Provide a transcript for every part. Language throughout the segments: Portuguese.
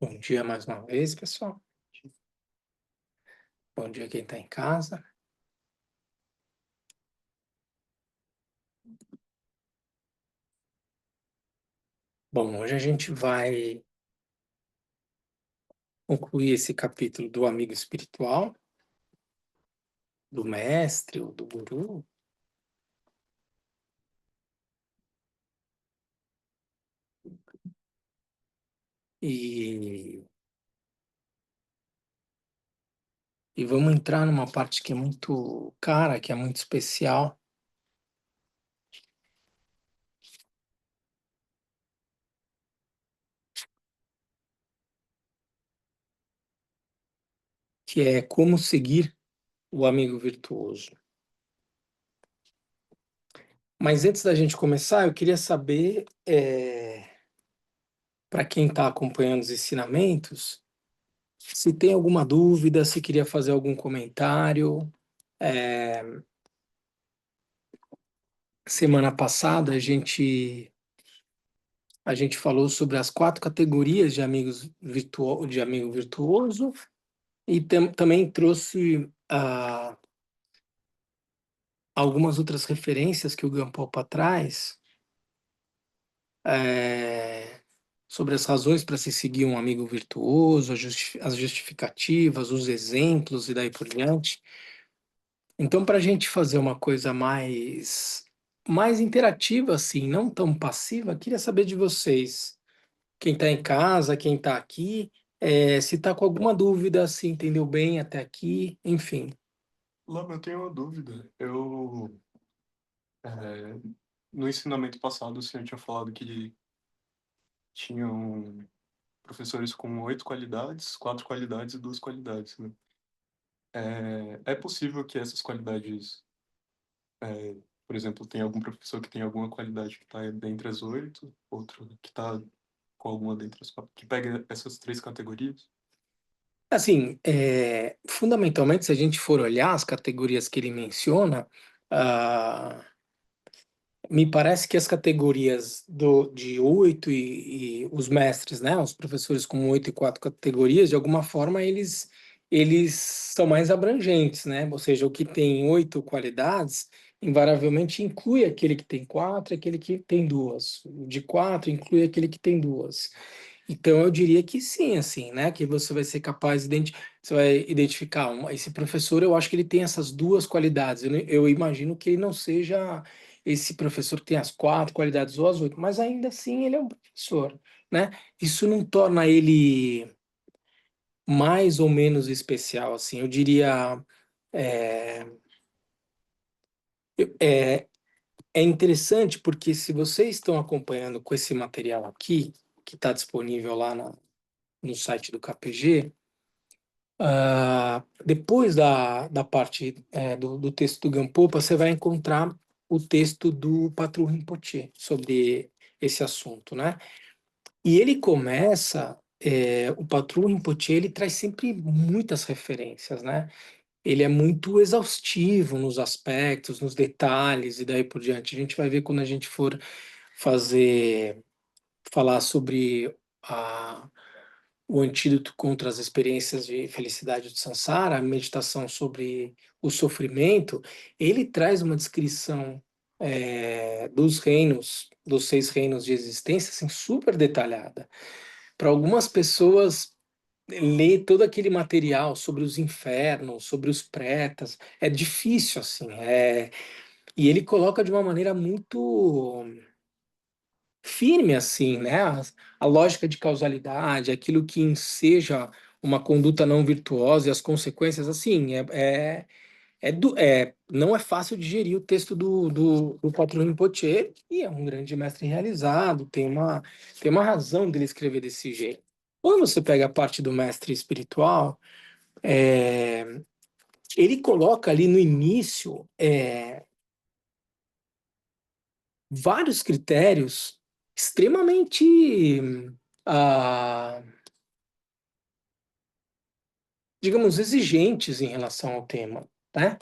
Bom dia mais uma vez, pessoal. Bom dia quem está em casa. Bom, hoje a gente vai concluir esse capítulo do amigo espiritual, do mestre ou do guru. E, e vamos entrar numa parte que é muito cara, que é muito especial, que é como seguir o amigo virtuoso. Mas antes da gente começar, eu queria saber, para quem está acompanhando os ensinamentos, se tem alguma dúvida, se queria fazer algum comentário. É, Semana passada a gente falou sobre as 4 categorias de de amigo virtuoso e também trouxe algumas outras referências que o Gampopa traz, é, sobre as razões para se seguir um amigo virtuoso, as justificativas, os exemplos e daí por diante. Então, para a gente fazer uma coisa mais interativa, assim, não tão passiva, queria saber de vocês, quem está em casa, quem está aqui, se está com alguma dúvida, se entendeu bem até aqui, enfim. Lama, eu tenho uma dúvida. No ensinamento passado, o senhor tinha falado que tinham professores com 8 qualidades, 4 qualidades e 2 qualidades, né? É possível que essas qualidades, é, por exemplo, tem algum professor que tem alguma qualidade que está dentre as 8, outro que está com alguma dentre as 4, que pega essas 3 categorias? Assim, fundamentalmente, se a gente for olhar as categorias que ele menciona, ah, me parece que as categorias de 8 e os mestres, né, os professores com 8 e 4 categorias, de alguma forma eles são mais abrangentes, né? Ou seja, o que tem 8 qualidades invariavelmente inclui aquele que tem 4 e aquele que tem 2. O de 4 inclui aquele que tem 2. Então eu diria que sim, assim, né? Que você vai ser capaz de você vai identificar esse professor, eu acho que ele tem essas 2 qualidades. Eu imagino que ele não seja esse professor que tem as 4 qualidades ou as 8, mas ainda assim ele é um professor, né? Isso não torna ele mais ou menos especial, assim. Eu diria, é, é, é interessante porque se vocês estão acompanhando com esse material aqui, que está disponível lá no site do KPG, depois da parte do texto do Gampopa, você vai encontrar o texto do Patrul Rinpoche sobre esse assunto, né? E ele começa, o Patrul Rinpoche, ele traz sempre muitas referências, né? Ele é muito exaustivo nos aspectos, nos detalhes e daí por diante. A gente vai ver quando a gente for falar sobre o antídoto contra as experiências de felicidade do Sansara, a meditação sobre o sofrimento. Ele traz uma descrição dos reinos, dos 6 reinos de existência, assim, super detalhada. Para algumas pessoas, ler todo aquele material sobre os infernos, sobre os pretas, é difícil, assim, e ele coloca de uma maneira muito firme, assim, né? A lógica de causalidade, aquilo que enseja uma conduta não virtuosa e as consequências, assim, não é fácil digerir o texto do Patrão Rinpoche, que é um grande mestre realizado, tem uma razão dele escrever desse jeito. Quando você pega a parte do mestre espiritual, é, ele coloca ali no início vários critérios extremamente, ah, digamos, exigentes em relação ao tema, né?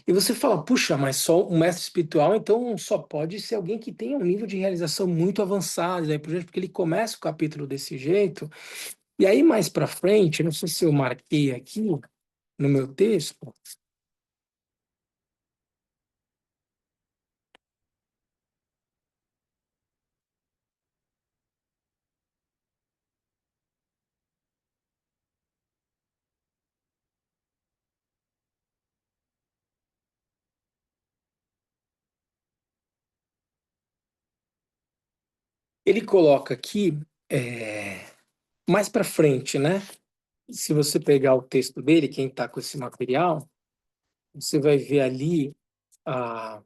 E você fala, puxa, mas só um mestre espiritual, então só pode ser alguém que tenha um nível de realização muito avançado, e daí por diante, porque ele começa o capítulo desse jeito, E aí, mais para frente, não sei se eu marquei aqui no meu texto, ele coloca aqui, mais para frente, né? Se você pegar o texto dele, quem está com esse material, você vai ver ali a,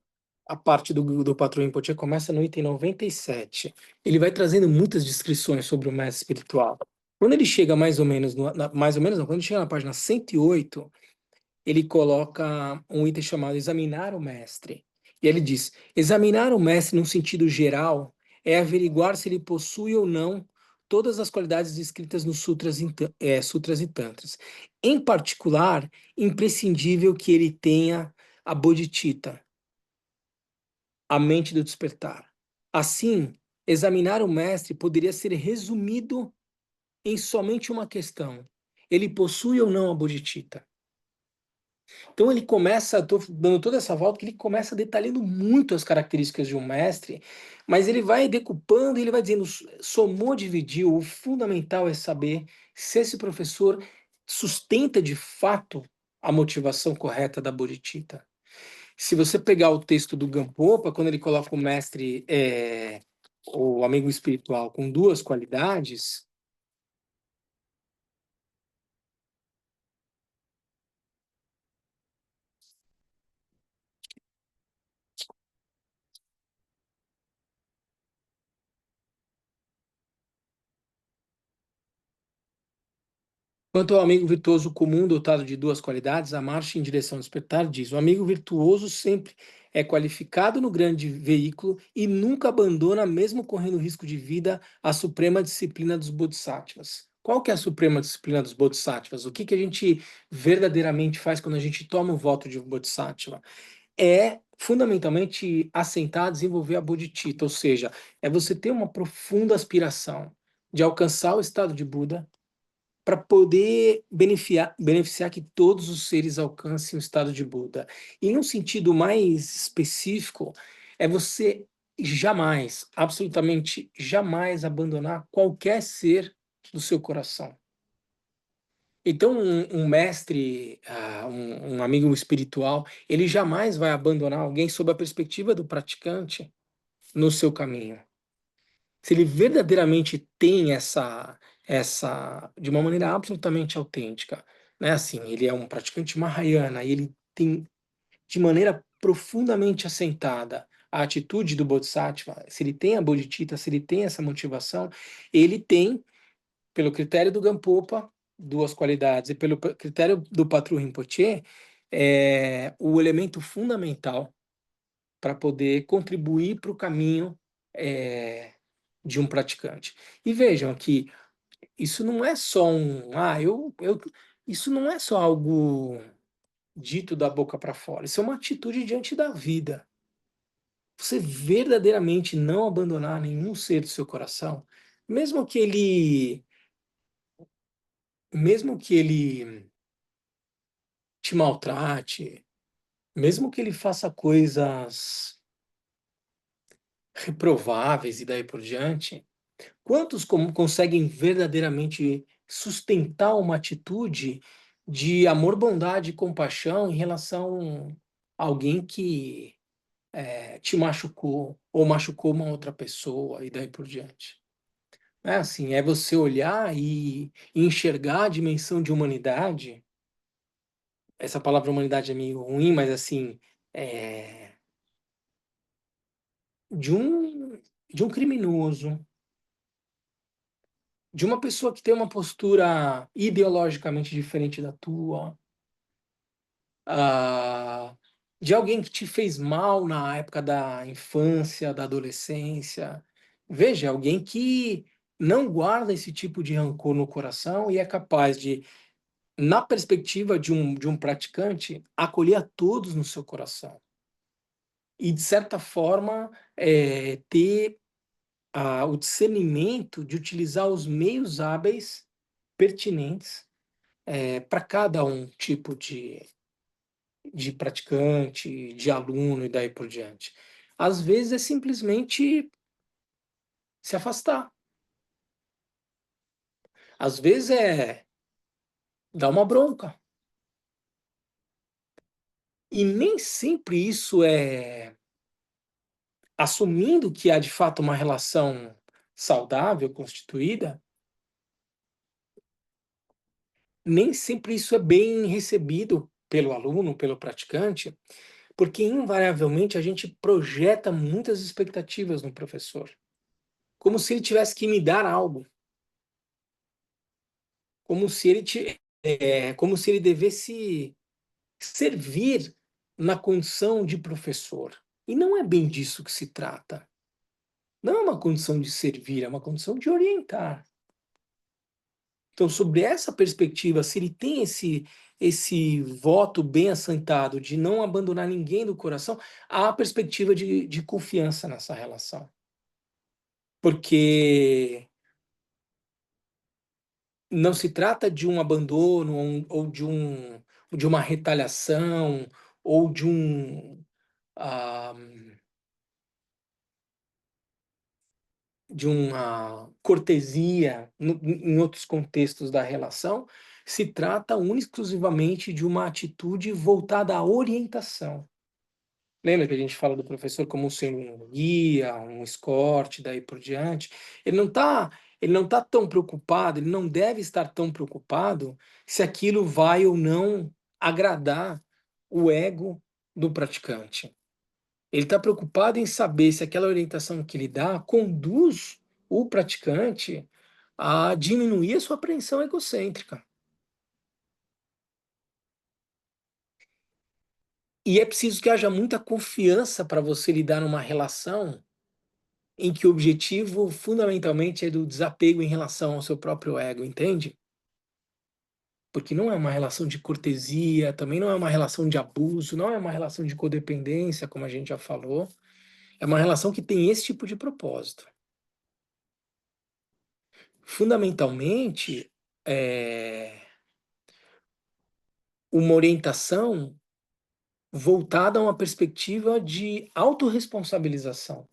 a parte do Patrão Rinpoche começa no item 97. Ele vai trazendo muitas descrições sobre o mestre espiritual. Quando ele chega mais ou menos, mais ou menos não, quando ele chega na página 108, ele coloca um item chamado examinar o mestre. E ele diz: examinar o mestre, num sentido geral, é averiguar se ele possui ou não todas as qualidades descritas nos sutras e tantras. Em particular, imprescindível que ele tenha a bodhicitta, a mente do despertar. Assim, examinar o mestre poderia ser resumido em somente uma questão: ele possui ou não a bodhicitta? Então ele começa, estou dando toda essa volta, que ele começa detalhando muito as características de um mestre, mas ele vai decupando e ele vai dizendo, somou, dividiu, o fundamental é saber se esse professor sustenta de fato a motivação correta da Bodhicitta. Se você pegar o texto do Gampopa, quando ele coloca o mestre, o amigo espiritual, com duas qualidades, quanto ao amigo virtuoso comum dotado de duas qualidades, a marcha em direção ao despertar diz: o amigo virtuoso sempre é qualificado no grande veículo e nunca abandona, mesmo correndo risco de vida, a suprema disciplina dos bodhisattvas. Qual que é a suprema disciplina dos bodhisattvas? O que que a gente verdadeiramente faz quando a gente toma o voto de bodhisattva? É fundamentalmente assentar, desenvolver a bodhicitta, ou seja, é você ter uma profunda aspiração de alcançar o estado de Buda, para poder beneficiar que todos os seres alcancem o estado de Buda. E num sentido mais específico, é você jamais, absolutamente jamais abandonar qualquer ser do seu coração. Então, um mestre, um amigo espiritual, ele jamais vai abandonar alguém sob a perspectiva do praticante no seu caminho. Se ele verdadeiramente tem de uma maneira absolutamente autêntica, né? Assim, ele é um praticante Mahayana e ele tem de maneira profundamente assentada a atitude do Bodhisattva, se ele tem a Bodhicitta, se ele tem essa motivação, ele tem, pelo critério do Gampopa, duas qualidades, e pelo critério do Patru Rinpoche, o elemento fundamental para poder contribuir para o caminho é, de um praticante. E vejam que isso não é só isso não é só algo dito da boca para fora, isso é uma atitude diante da vida. Você verdadeiramente não abandonar nenhum ser do seu coração, mesmo que ele, mesmo que ele te maltrate, mesmo que ele faça coisas reprováveis e daí por diante. Quantos conseguem verdadeiramente sustentar uma atitude de amor, bondade e compaixão em relação a alguém que te machucou ou machucou uma outra pessoa e daí por diante? É assim, é você olhar e enxergar a dimensão de humanidade. Essa palavra humanidade é meio ruim, mas assim, é, de um criminoso, de uma pessoa que tem uma postura ideologicamente diferente da tua, ah, de alguém que te fez mal na época da infância, da adolescência. Veja, alguém que não guarda esse tipo de rancor no coração e é capaz de, na perspectiva de um praticante, acolher a todos no seu coração. E, de certa forma, ter o discernimento de utilizar os meios hábeis pertinentes para cada um tipo de praticante, de aluno e daí por diante. Às vezes é simplesmente se afastar. Às vezes é dar uma bronca. E nem sempre isso é assumindo que há de fato uma relação saudável constituída, nem sempre isso é bem recebido pelo aluno, pelo praticante, porque invariavelmente a gente projeta muitas expectativas no professor, como se ele tivesse que me dar algo, como se ele devesse servir na condição de professor. E não é bem disso que se trata. Não é uma condição de servir, é uma condição de orientar. Então, sobre essa perspectiva, se ele tem esse voto bem assentado de não abandonar ninguém do coração, há a perspectiva de confiança nessa relação. Porque não se trata de um abandono ou de uma retaliação ou ah, de uma cortesia em outros contextos da relação, se trata única e exclusivamente de uma atitude voltada à orientação. Lembra que a gente fala do professor como sendo um guia, um escorte, daí por diante? Ele não tá tão preocupado, ele não deve estar tão preocupado se aquilo vai ou não agradar o ego do praticante. Ele está preocupado em saber se aquela orientação que ele dá conduz o praticante a diminuir a sua apreensão egocêntrica. E é preciso que haja muita confiança para você lidar numa relação em que o objetivo fundamentalmente é do desapego em relação ao seu próprio ego, entende? Porque não é uma relação de cortesia, também não é uma relação de abuso, não é uma relação de codependência, como a gente já falou. É uma relação que tem esse tipo de propósito. Fundamentalmente, é uma orientação voltada a uma perspectiva de autorresponsabilização.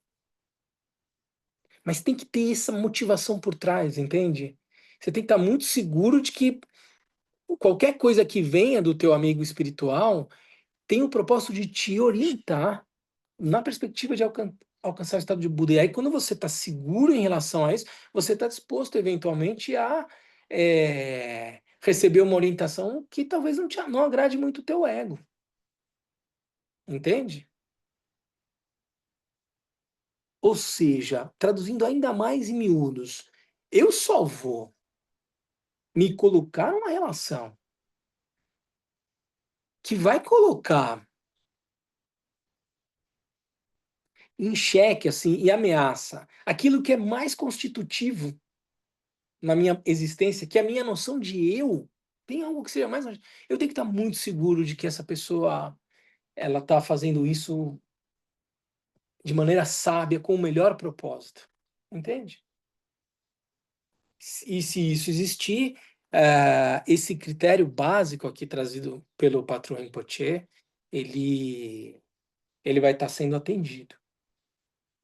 Mas tem que ter essa motivação por trás, entende? Você tem que estar muito seguro de que qualquer coisa que venha do teu amigo espiritual tem o propósito de te orientar na perspectiva de alcançar o estado de Buda. E aí, quando você está seguro em relação a isso, você está disposto eventualmente a receber uma orientação que talvez não agrade muito o teu ego, entende? Ou seja, traduzindo ainda mais em miúdos, eu só vou me colocar numa relação que vai colocar em xeque assim e ameaça aquilo que é mais constitutivo na minha existência, que é a minha noção de eu. Tem algo que seja mais. Eu tenho que estar muito seguro de que essa pessoa ela está fazendo isso de maneira sábia, com o melhor propósito. Entende? E se isso existir, esse critério básico aqui trazido pelo patrão Rinpoche, ele vai estar sendo atendido.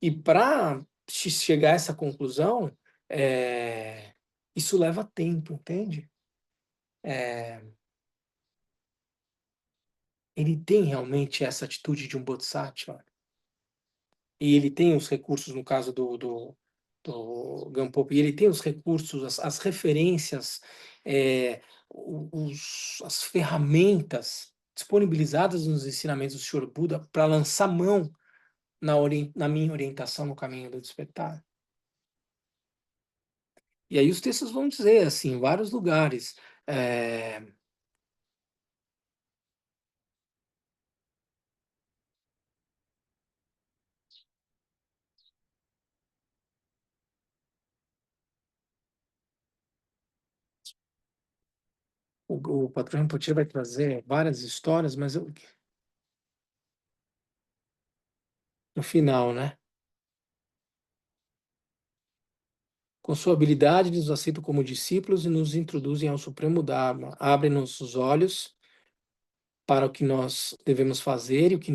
E para chegar a essa conclusão, isso leva tempo, entende? É, ele tem realmente essa atitude de um bodhisattva, e ele tem os recursos, no caso do Gampopa, e ele tem os recursos, as referências, é, as ferramentas disponibilizadas nos ensinamentos do Senhor Buda para lançar mão na minha orientação no caminho do despertar. E aí os textos vão dizer, assim, em vários lugares, é, o patrão Rinpoche vai trazer várias histórias, mas no final, né? Com sua habilidade, nos aceitam como discípulos e nos introduzem ao Supremo Dharma. Abrem-nos os olhos para o que nós devemos fazer e o que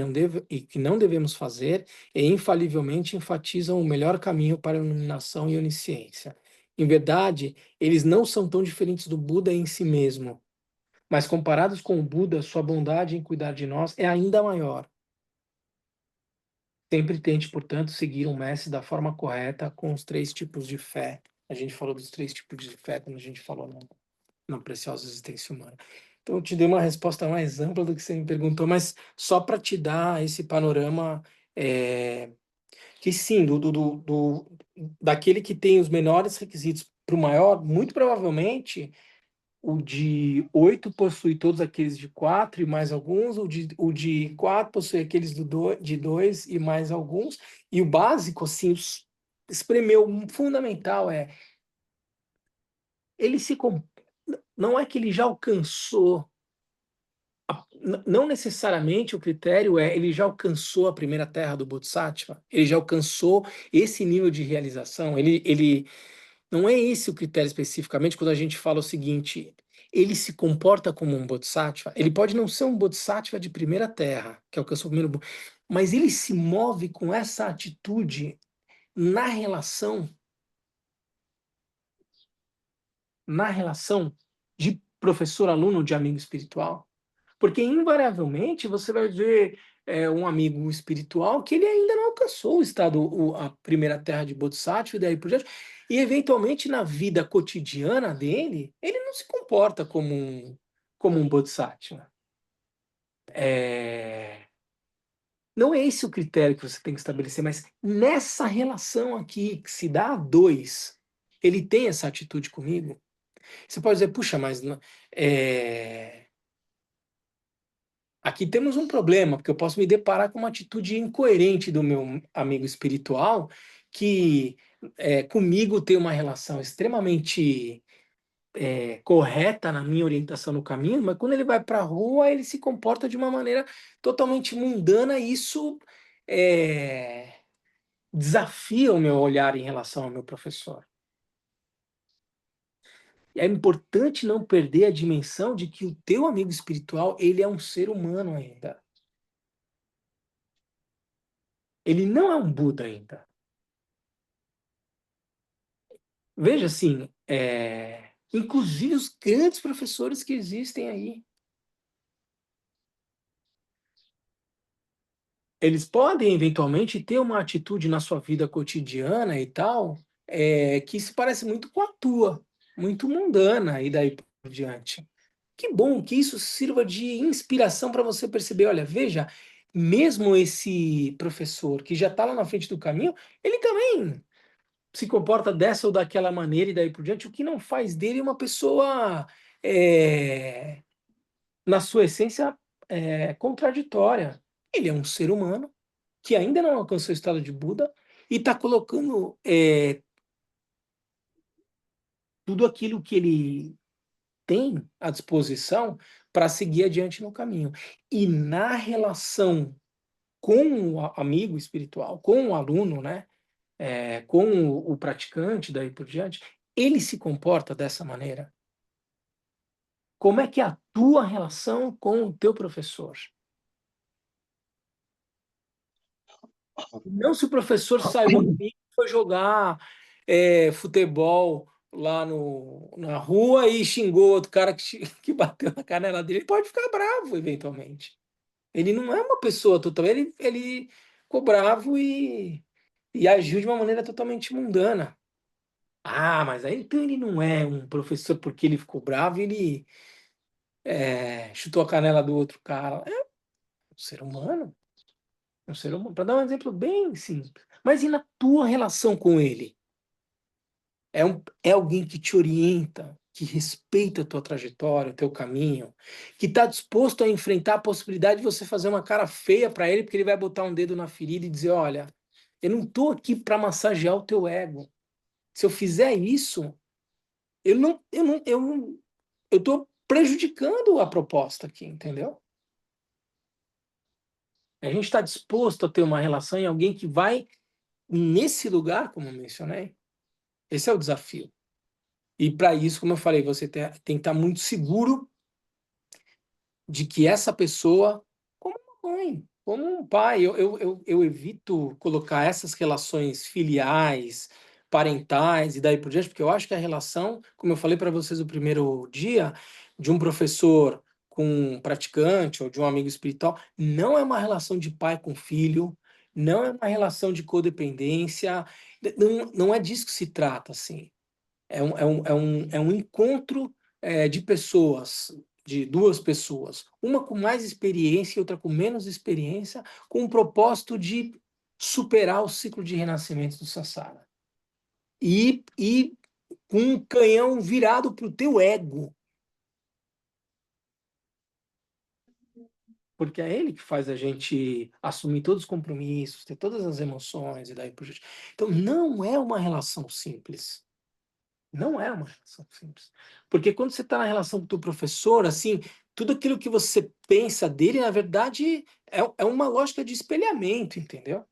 não devemos fazer, e infalivelmente enfatizam o melhor caminho para a iluminação e onisciência. Em verdade, eles não são tão diferentes do Buda em si mesmo, mas comparados com o Buda, sua bondade em cuidar de nós é ainda maior. Sempre tente, portanto, seguir um mestre da forma correta com os 3 tipos de fé. A gente falou dos 3 tipos de fé quando a gente falou na preciosa existência humana. Então, eu te dei uma resposta mais ampla do que você me perguntou, mas só para te dar esse panorama, é, que sim, daquele que tem os menores requisitos para o maior, muito provavelmente o de 8 possui todos aqueles de 4 e mais alguns, o de 4 possui aqueles de 2 e mais alguns, e o básico, assim, espremeu, o fundamental ele se com- não é que ele já alcançou, não necessariamente o critério ele já alcançou a primeira terra do Bodhisattva, ele já alcançou esse nível de realização, ele não é esse o critério especificamente quando a gente fala o seguinte, ele se comporta como um Bodhisattva, ele pode não ser um Bodhisattva de primeira terra, que alcançou o primeiro, mas ele se move com essa atitude na relação, na relação de professor-aluno, de amigo espiritual. Porque, invariavelmente, você vai ver um amigo espiritual que ele ainda não alcançou o estado, a primeira terra de Bodhisattva e daí por diante. E, eventualmente, na vida cotidiana dele, ele não se comporta como um Bodhisattva. Não é esse o critério que você tem que estabelecer, mas nessa relação aqui, que se dá a dois, ele tem essa atitude comigo? Você pode dizer, puxa, mas aqui temos um problema, porque eu posso me deparar com uma atitude incoerente do meu amigo espiritual, que comigo tem uma relação extremamente correta na minha orientação no caminho, mas quando ele vai para a rua, ele se comporta de uma maneira totalmente mundana, e isso desafia o meu olhar em relação ao meu professor. É importante não perder a dimensão de que o teu amigo espiritual, ele é um ser humano ainda. Ele não é um Buda ainda. Veja assim, inclusive os grandes professores que existem aí, eles podem eventualmente ter uma atitude na sua vida cotidiana e tal, que se parece muito com a tua, muito mundana e daí por diante. Que bom que isso sirva de inspiração para você perceber, olha, veja, mesmo esse professor que já está lá na frente do caminho, ele também se comporta dessa ou daquela maneira e daí por diante, o que não faz dele uma pessoa, é, na sua essência, contraditória. Ele é um ser humano que ainda não alcançou o estado de Buda e está colocando tudo aquilo que ele tem à disposição para seguir adiante no caminho. E na relação com o amigo espiritual, com o aluno, né, com o praticante, daí por diante, ele se comporta dessa maneira. Como é que é a tua relação com o teu professor? Não se o professor saiu do caminho e foi jogar futebol lá na rua e xingou outro cara que bateu na canela dele, ele pode ficar bravo eventualmente. Ele não é uma pessoa totalmente. Ele ficou bravo e agiu de uma maneira totalmente mundana. Ah, mas aí então ele não é um professor porque ele ficou bravo e ele chutou a canela do outro cara. É um ser humano. É um ser humano. Para dar um exemplo bem simples. Mas e na tua relação com ele? É alguém que te orienta, que respeita a tua trajetória, o teu caminho, que está disposto a enfrentar a possibilidade de você fazer uma cara feia para ele, porque ele vai botar um dedo na ferida e dizer: olha, eu não estou aqui para massagear o teu ego. Se eu fizer isso, eu estou prejudicando a proposta aqui, entendeu? A gente está disposto a ter uma relação em alguém que vai nesse lugar, como eu mencionei. Esse é o desafio. E para isso, como eu falei, você tem que estar muito seguro de que essa pessoa, como uma mãe, como um pai, eu evito colocar essas relações filiais, parentais e daí por diante, porque eu acho que a relação, como eu falei para vocês no primeiro dia, de um professor com um praticante ou de um amigo espiritual, não é uma relação de pai com filho, não é uma relação de codependência, não é disso que se trata, assim. É um encontro de pessoas, de duas pessoas, uma com mais experiência e outra com menos experiência, com o propósito de superar o ciclo de renascimento do Sansara. E com um canhão virado para o teu ego, porque é ele que faz a gente assumir todos os compromissos, ter todas as emoções e daí por diante. Então, não é uma relação simples. Não é uma relação simples. Porque quando você está na relação com o teu professor, assim, tudo aquilo que você pensa dele, na verdade, é uma lógica de espelhamento, entendeu?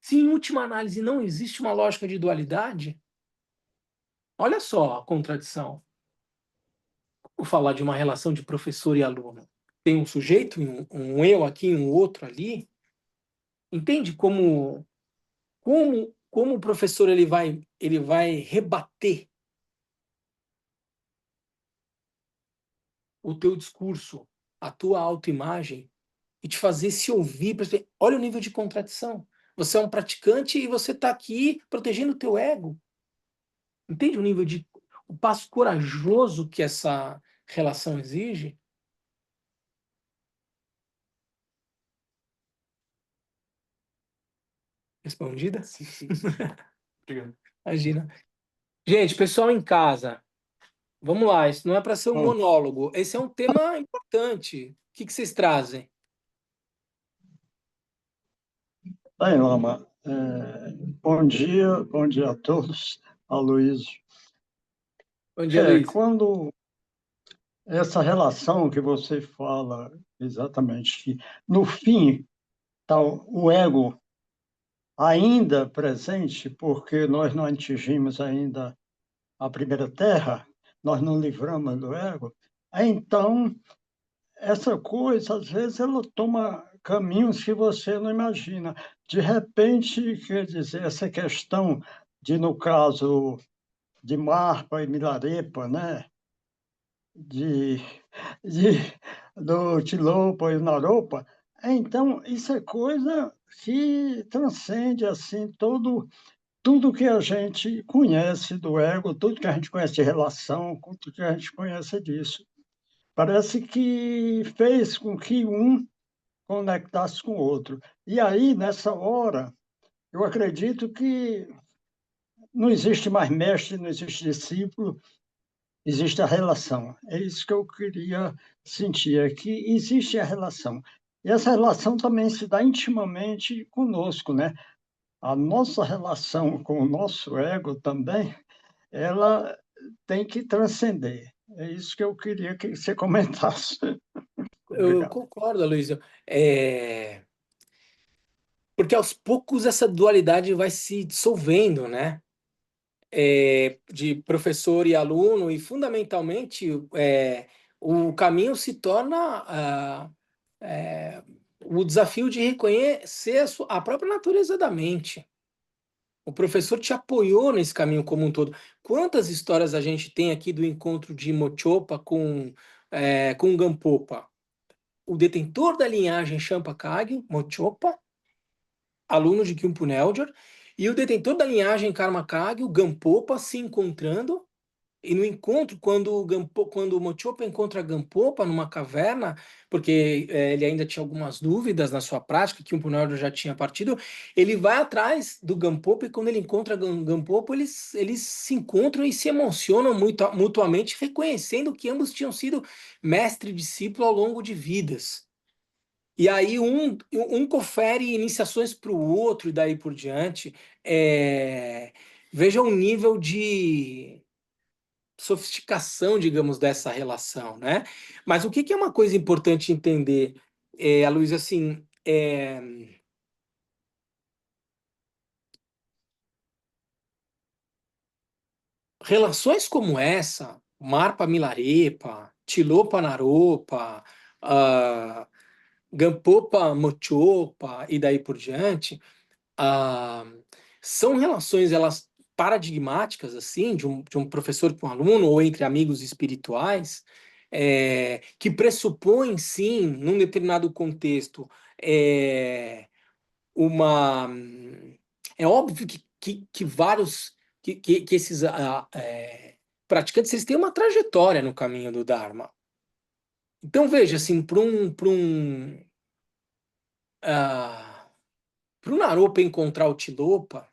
Se em última análise não existe uma lógica de dualidade, olha só a contradição. Vou falar de uma relação de professor e aluno. Tem um sujeito, um eu aqui, um outro ali. Entende como o professor ele vai rebater o teu discurso, a tua autoimagem e te fazer se ouvir. Olha o nível de contradição. Você é um praticante e você está aqui protegendo o teu ego. Entende o passo corajoso que essa relação exige? Respondida? Sim, sim. Obrigado. Imagina. Gente, pessoal em casa, vamos lá. Isso não é para ser um Bom, monólogo. Esse é um tema importante. O que vocês trazem? bem, Lama, bom dia a todos, Aloysio. Bom dia, Luiz. Quando essa relação que você fala exatamente, que no fim está o ego ainda presente, porque nós não atingimos ainda a primeira terra, nós não livramos do ego, então essa coisa, às vezes, ela toma caminhos que você não imagina. De repente, quer dizer, essa questão de, no caso de Marpa e Milarepa, né? De, do Tilopa e Naropa, então, isso é coisa que transcende assim tudo que a gente conhece do ego, tudo que a gente conhece de relação, tudo que a gente conhece disso. Parece que fez com que um conectasse com o outro. E aí, nessa hora, eu acredito que não existe mais mestre, não existe discípulo, existe a relação. É isso que eu queria sentir, é que existe a relação. E essa relação também se dá intimamente conosco, né? A nossa relação com o nosso ego também, ela tem que transcender. É isso que eu queria que você comentasse. Eu Obrigado. concordo, Luiz. Porque aos poucos essa dualidade vai se dissolvendo, né? De professor e aluno, e fundamentalmente o caminho se torna o desafio de reconhecer a própria natureza da mente. O professor te apoiou nesse caminho como um todo. Quantas histórias a gente tem aqui do encontro de Mochopa com Gampopa? O detentor da linhagem Champakagyu, Mochopa, aluno de Kyumpo Nelger, e o detentor da linhagem Karma Kagyu, Gampopa, se encontrando. E no encontro, quando o Mochopa encontra Gampopa numa caverna, porque ele ainda tinha algumas dúvidas na sua prática, que o Punaldo já tinha partido, ele vai atrás do Gampopa e quando ele encontra Gampopa, eles se encontram e se emocionam muito, mutuamente, reconhecendo que ambos tinham sido mestre e discípulo ao longo de vidas. E aí um confere iniciações para o outro e daí por diante. Veja o nível de sofisticação, digamos, dessa relação, né? Mas o que é uma coisa importante entender, Luiz, assim, relações como essa, Marpa-Milarepa, Tilopa-Naropa, ah, Gampopa-Mochopa e daí por diante, ah, são relações elas paradigmáticas assim de um professor com um aluno ou entre amigos espirituais, que pressupõem sim num determinado contexto, uma é óbvio que vários que esses praticantes eles têm uma trajetória no caminho do Dharma. Então veja assim para um Naropa encontrar o Tilopa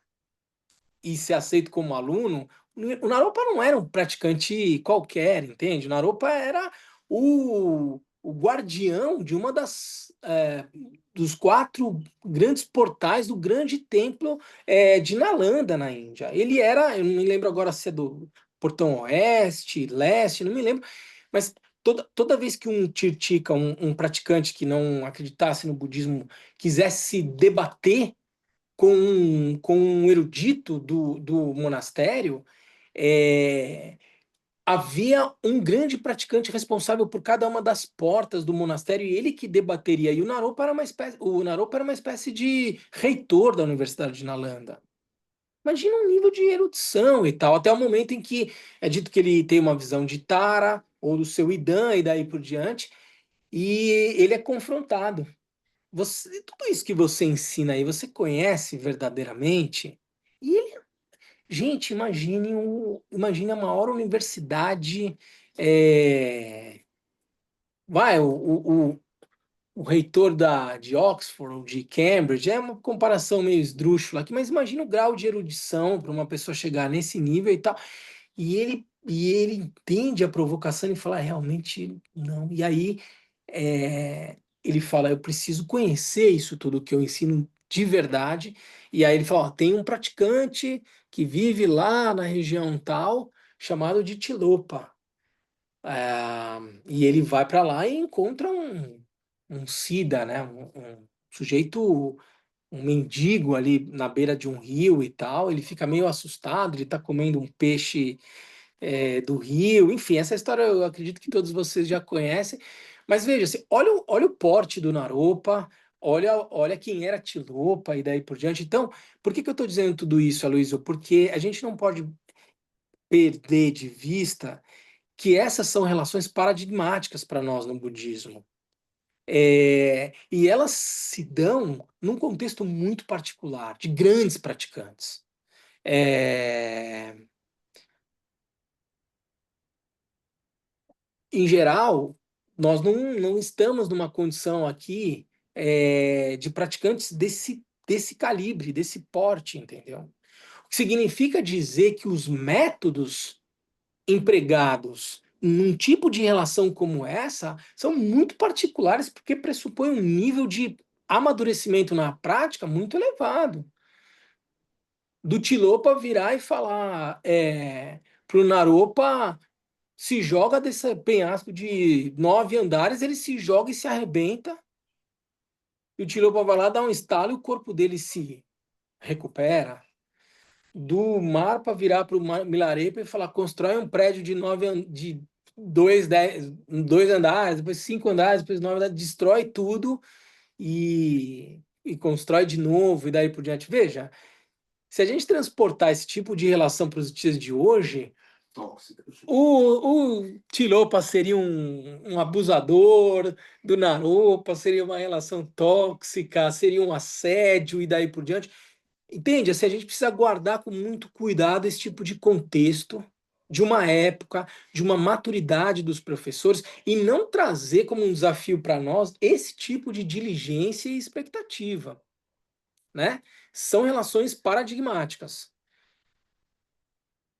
e ser aceito como aluno, o Naropa não era um praticante qualquer, entende? O Naropa era o guardião de uma dos 4 grandes portais do grande templo de Nalanda, na Índia. Ele era, eu não me lembro agora se é do portão oeste, leste, não me lembro, mas toda vez que um Tirtika, praticante que não acreditasse no budismo, quisesse se debater com um erudito do monastério, é, havia um grande praticante responsável por cada uma das portas do monastério e ele que debateria. E o Naropa era uma espécie de reitor da Universidade de Nalanda. Imagina um nível de erudição e tal, até o momento em que é dito que ele tem uma visão de Tara ou do seu Idan e daí por diante, e ele é confrontado. Tudo isso que você ensina aí, você conhece verdadeiramente? E ele, gente, imagine a maior universidade. é, vai, o reitor de Oxford, ou de Cambridge, é uma comparação meio esdrúxula aqui, mas imagina o grau de erudição para uma pessoa chegar nesse nível e tal. E ele entende a provocação e fala, realmente não. E aí ele fala, eu preciso conhecer isso tudo que eu ensino de verdade. E aí ele fala, ó, tem um praticante que vive lá na região tal, chamado de Tilopa. E ele vai para lá e encontra um Siddha, né? Um sujeito, um mendigo ali na beira de um rio e tal. Ele fica meio assustado, ele está comendo um peixe do rio, enfim, essa história eu acredito que todos vocês já conhecem, mas veja, assim, olha o porte do Naropa, olha quem era Tilopa e daí por diante. Então, por que eu estou dizendo tudo isso, Aloysio? Porque a gente não pode perder de vista que essas são relações paradigmáticas para nós no budismo. E elas se dão num contexto muito particular, de grandes praticantes. É, em geral, nós não estamos numa condição aqui de praticantes desse calibre, desse porte, entendeu? O que significa dizer que os métodos empregados num tipo de relação como essa são muito particulares, porque pressupõem um nível de amadurecimento na prática muito elevado. Do Tilopa virar e falar para o Naropa se joga desse penhasco de 9 andares, ele se joga e se arrebenta. E o Tilopa vai lá, dá um estalo e o corpo dele se recupera. Do mar para virar para o Milarepa e falar: constrói um prédio de 2 andares, depois 5 andares, depois 9 andares, destrói tudo e constrói de novo, e daí por diante. Veja, se a gente transportar esse tipo de relação para os dias de hoje, o Tilopa seria um abusador, do Naropa seria uma relação tóxica, seria um assédio e daí por diante. Entende? Assim, a gente precisa guardar com muito cuidado esse tipo de contexto, de uma época, de uma maturidade dos professores, e não trazer como um desafio para nós esse tipo de diligência e expectativa, né? São relações paradigmáticas.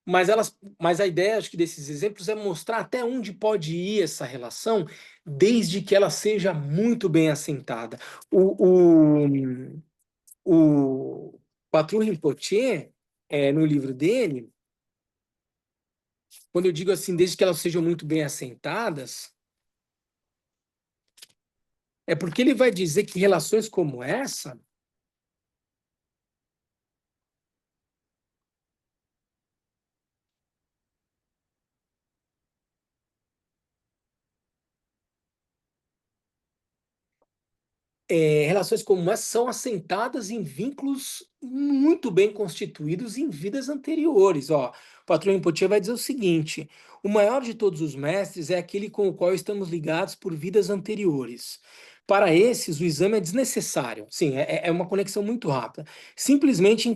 Mas a ideia, acho que desses exemplos é mostrar até onde pode ir essa relação, desde que ela seja muito bem assentada. O Patrul Rinpoche, no livro dele, quando eu digo assim, desde que elas sejam muito bem assentadas, é porque ele vai dizer que relações como essa relações como essa são assentadas em vínculos muito bem constituídos em vidas anteriores. Ó, o patrão Rinpoche vai dizer o seguinte: o maior de todos os mestres é aquele com o qual estamos ligados por vidas anteriores. Para esses, o exame é desnecessário. Sim, é uma conexão muito rápida. Simplesmente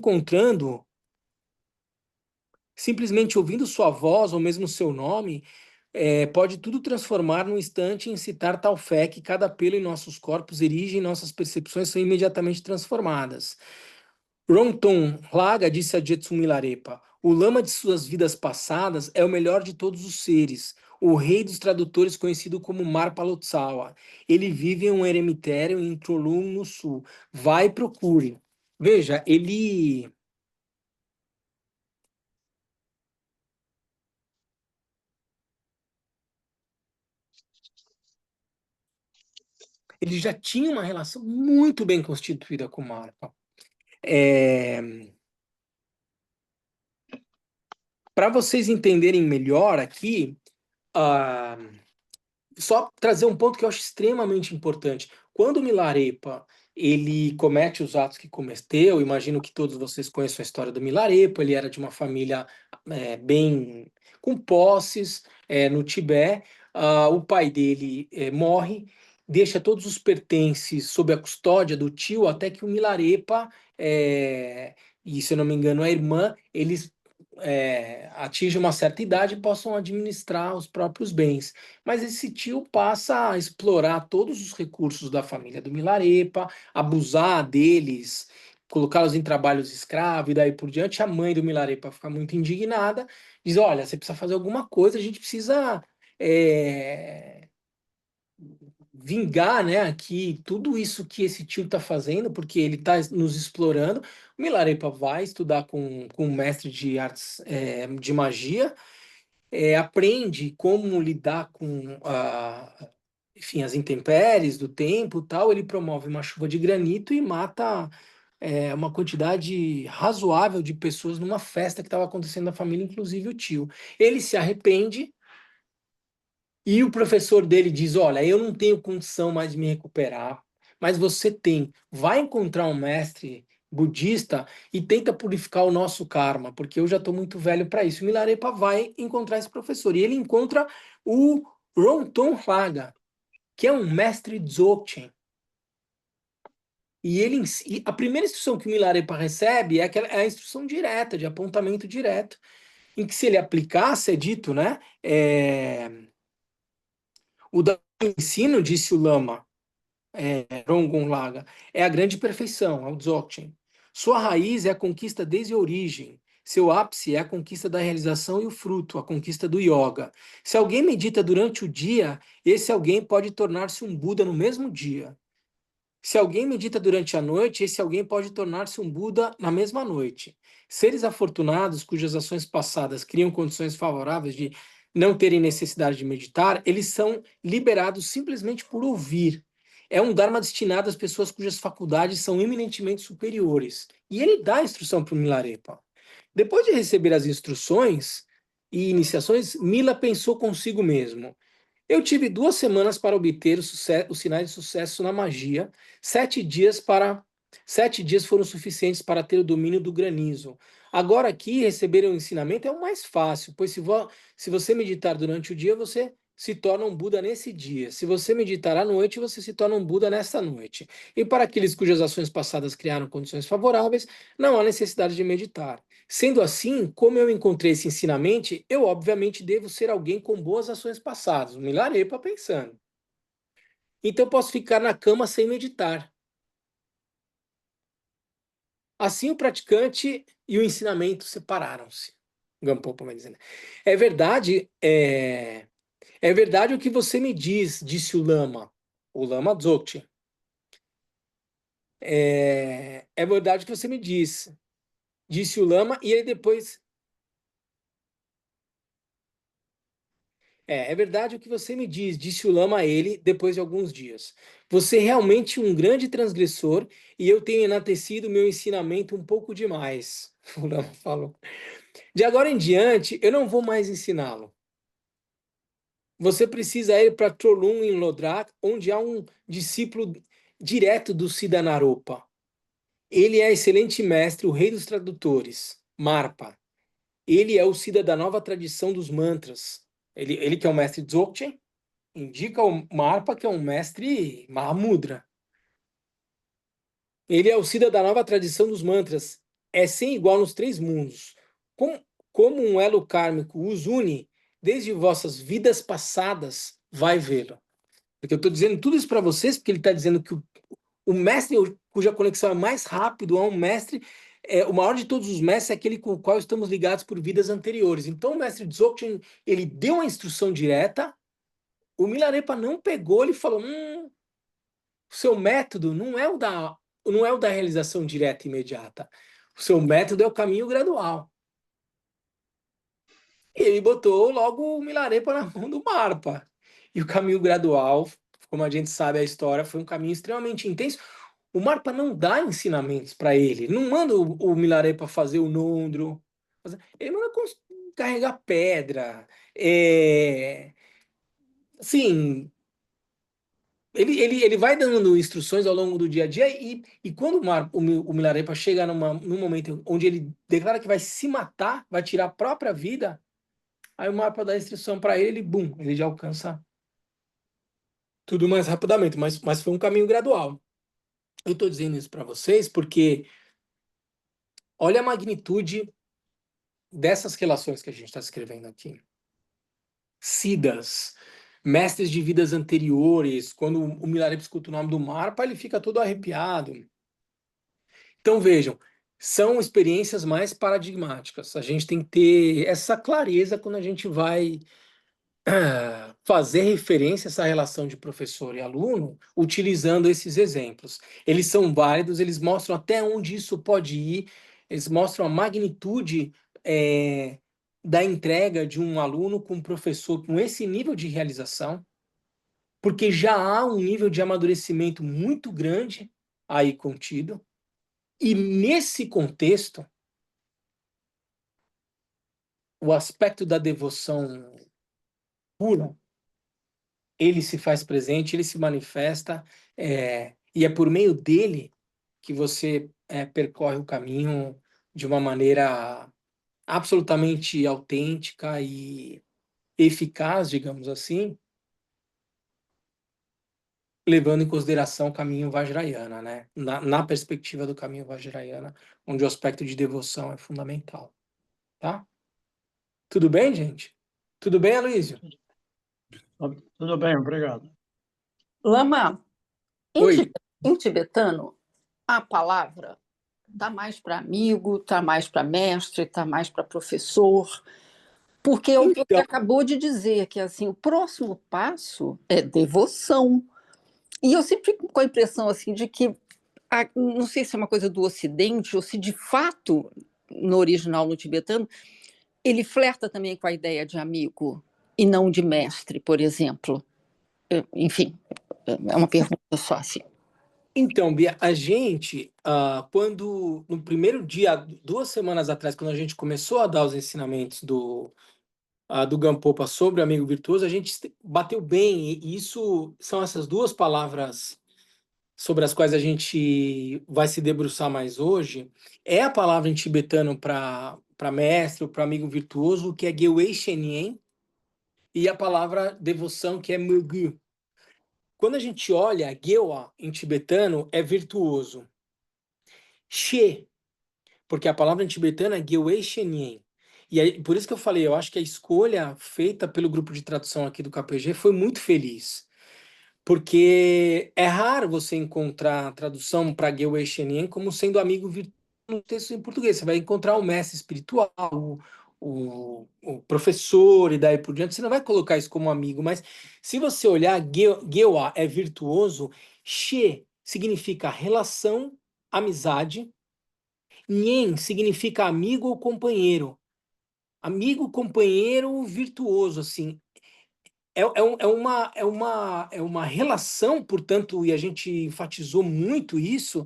ouvindo sua voz ou mesmo seu nome, pode tudo transformar num instante e incitar tal fé que cada pelo em nossos corpos erige e nossas percepções são imediatamente transformadas. Ronton Laga disse a Jetsun Milarepa: o lama de suas vidas passadas é o melhor de todos os seres, o rei dos tradutores conhecido como Marpa Lotsawa. Ele vive em um eremitério em Trolum, no sul. Vai e procure. Veja, ele já tinha uma relação muito bem constituída com Marpa. Para vocês entenderem melhor aqui, ah, só trazer um ponto que eu acho extremamente importante. Quando o Milarepa ele comete os atos que cometeu, imagino que todos vocês conheçam a história do Milarepa, ele era de uma família bem com posses no Tibete. O pai dele morre, deixa todos os pertences sob a custódia do tio, até que o Milarepa, e se eu não me engano a irmã, eles atingem uma certa idade e possam administrar os próprios bens. Mas esse tio passa a explorar todos os recursos da família do Milarepa, abusar deles, colocá-los em trabalhos escravos e daí por diante. A mãe do Milarepa fica muito indignada, diz: olha, você precisa fazer alguma coisa, a gente precisa vingar, né, aqui tudo isso que esse tio está fazendo, porque ele está nos explorando. O Milarepa vai estudar com um mestre de artes de magia, aprende como lidar com enfim, as intempéries do tempo, tal. Ele promove uma chuva de granito e mata uma quantidade razoável de pessoas numa festa que estava acontecendo na família, inclusive o tio. Ele se arrepende e o professor dele diz: olha, eu não tenho condição mais de me recuperar, mas você tem. Vai encontrar um mestre budista e tenta purificar o nosso karma, porque eu já estou muito velho para isso. O Milarepa vai encontrar esse professor e ele encontra o Ronton Raga, que é um mestre Dzogchen. E a primeira instrução que o Milarepa recebe é a instrução direta, de apontamento direto, em que se ele aplicasse, é dito, né? O da ensino, disse o Lama, Rongon Laga, é a grande perfeição, é o Dzogchen. Sua raiz é a conquista desde a origem. Seu ápice é a conquista da realização e o fruto, a conquista do yoga. Se alguém medita durante o dia, esse alguém pode tornar-se um Buda no mesmo dia. Se alguém medita durante a noite, esse alguém pode tornar-se um Buda na mesma noite. Seres afortunados cujas ações passadas criam condições favoráveis de não terem necessidade de meditar, eles são liberados simplesmente por ouvir. É um Dharma destinado às pessoas cujas faculdades são eminentemente superiores. E ele dá a instrução para o Milarepa. Depois de receber as instruções e iniciações, Mila pensou consigo mesmo: eu tive 2 semanas para obter os sinais de sucesso na magia. 7 dias para 7 dias foram suficientes para ter o domínio do granizo. Agora aqui receber o ensinamento é o mais fácil, pois se você meditar durante o dia, você se torna um Buda nesse dia. Se você meditar à noite, você se torna um Buda nessa noite. E para aqueles cujas ações passadas criaram condições favoráveis, não há necessidade de meditar. Sendo assim, como eu encontrei esse ensinamento, eu obviamente devo ser alguém com boas ações passadas. O Milarepa pensando. Então eu posso ficar na cama sem meditar. Assim o praticante e o ensinamento separaram-se. Gampopa vai dizendo. É verdade o que você me diz, disse o Lama Dzogchen. É verdade o que você me disse o Lama, e ele depois. É verdade o que você me diz, disse o Lama a ele depois de alguns dias. Você é realmente um grande transgressor e eu tenho enaltecido meu ensinamento um pouco demais. O Lama falou. De agora em diante, eu não vou mais ensiná-lo. Você precisa ir para Trolun, em Lodrak, onde há um discípulo direto do Siddha Naropa. Ele é excelente mestre, o rei dos tradutores, Marpa. Ele é o Siddha da nova tradição dos mantras. Ele que é o mestre Dzogchen, indica o Marpa, que é um mestre Mahamudra. Ele é o Siddha da nova tradição dos mantras. É sem igual nos três mundos. Como um elo kármico os une, desde vossas vidas passadas, vai vê-lo. Porque eu estou dizendo tudo isso para vocês, porque ele está dizendo que o mestre cuja conexão é mais rápido é um mestre, o maior de todos os mestres é aquele com o qual estamos ligados por vidas anteriores. Então o mestre Dzogchen, ele deu uma instrução direta, o Milarepa não pegou, ele falou, o seu método não é o da realização direta e imediata. O seu método é o caminho gradual. E ele botou logo o Milarepa na mão do Marpa. E o caminho gradual, como a gente sabe a história, foi um caminho extremamente intenso. O Marpa não dá ensinamentos para ele. Ele não manda o Milarepa fazer o Nondro. Ele manda carregar pedra. Assim, ele vai dando instruções ao longo do dia a dia e quando o Milarepa chega num momento onde ele declara que vai se matar, vai tirar a própria vida, aí o Marpa dá a instrução para ele, bum, ele já alcança tudo mais rapidamente, mas foi um caminho gradual. Eu estou dizendo isso para vocês porque olha a magnitude dessas relações que a gente está escrevendo aqui. Siddhas, mestres de vidas anteriores, quando o Milarepa escuta o nome do Marpa, ele fica todo arrepiado. Então, vejam, são experiências mais paradigmáticas. A gente tem que ter essa clareza quando a gente vai fazer referência a essa relação de professor e aluno, utilizando esses exemplos. Eles são válidos, eles mostram até onde isso pode ir, eles mostram a magnitude da entrega de um aluno com um professor com esse nível de realização, porque já há um nível de amadurecimento muito grande aí contido. E nesse contexto, o aspecto da devoção pura, ele se faz presente, ele se manifesta, e é por meio dele que você percorre o caminho de uma maneira absolutamente autêntica e eficaz, digamos assim, levando em consideração o caminho Vajrayana, né? Na perspectiva do caminho Vajrayana, onde o aspecto de devoção é fundamental, tá? Tudo bem, gente? Tudo bem, Aloysio? Tudo bem, obrigado. Lama, Oi. em tibetano, a palavra está mais para amigo, está mais para mestre, está mais para professor, porque é o que você acabou de dizer, que assim, o próximo passo é devoção. E eu sempre fico com a impressão assim, de que, não sei se é uma coisa do Ocidente, ou se de fato, no original, no tibetano, ele flerta também com a ideia de amigo e não de mestre, por exemplo. Enfim, é uma pergunta só assim. Então, Bia, a gente, quando, no primeiro dia, 2 semanas atrás, quando a gente começou a dar os ensinamentos do Gampopa sobre o amigo virtuoso, a gente bateu bem, e isso são essas 2 palavras sobre as quais a gente vai se debruçar mais hoje, é a palavra em tibetano para mestre, ou para amigo virtuoso, que é Gewei Shenyen, e a palavra devoção, que é Mugu. Quando a gente olha, Gewa em tibetano é virtuoso. She, porque a palavra em tibetano é Gewei Shenyen. E aí, por isso que eu falei, eu acho que a escolha feita pelo grupo de tradução aqui do KPG foi muito feliz. Porque é raro você encontrar a tradução para Gewei Shenyen como sendo amigo virtuoso no texto em português. Você vai encontrar o mestre espiritual, o professor e daí por diante. Você não vai colocar isso como amigo, mas se você olhar, Gewa é virtuoso, She significa relação, amizade, Nhen significa amigo ou companheiro. Amigo, companheiro, virtuoso, assim. É uma relação, portanto, e a gente enfatizou muito isso,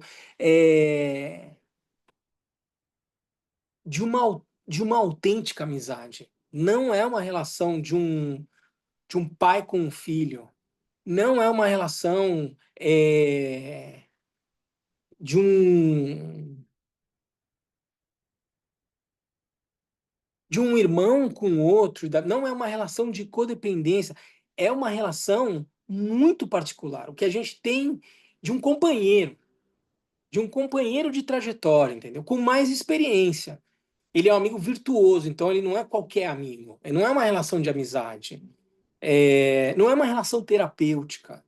de uma autêntica amizade. Não é uma relação de um pai com um filho. Não é uma relação de um irmão com o outro, não é uma relação de codependência, é uma relação muito particular. O que a gente tem de um companheiro de trajetória, entendeu? Com mais experiência. Ele é um amigo virtuoso, então ele não é qualquer amigo. Ele não é uma relação de amizade. Não é uma relação terapêutica.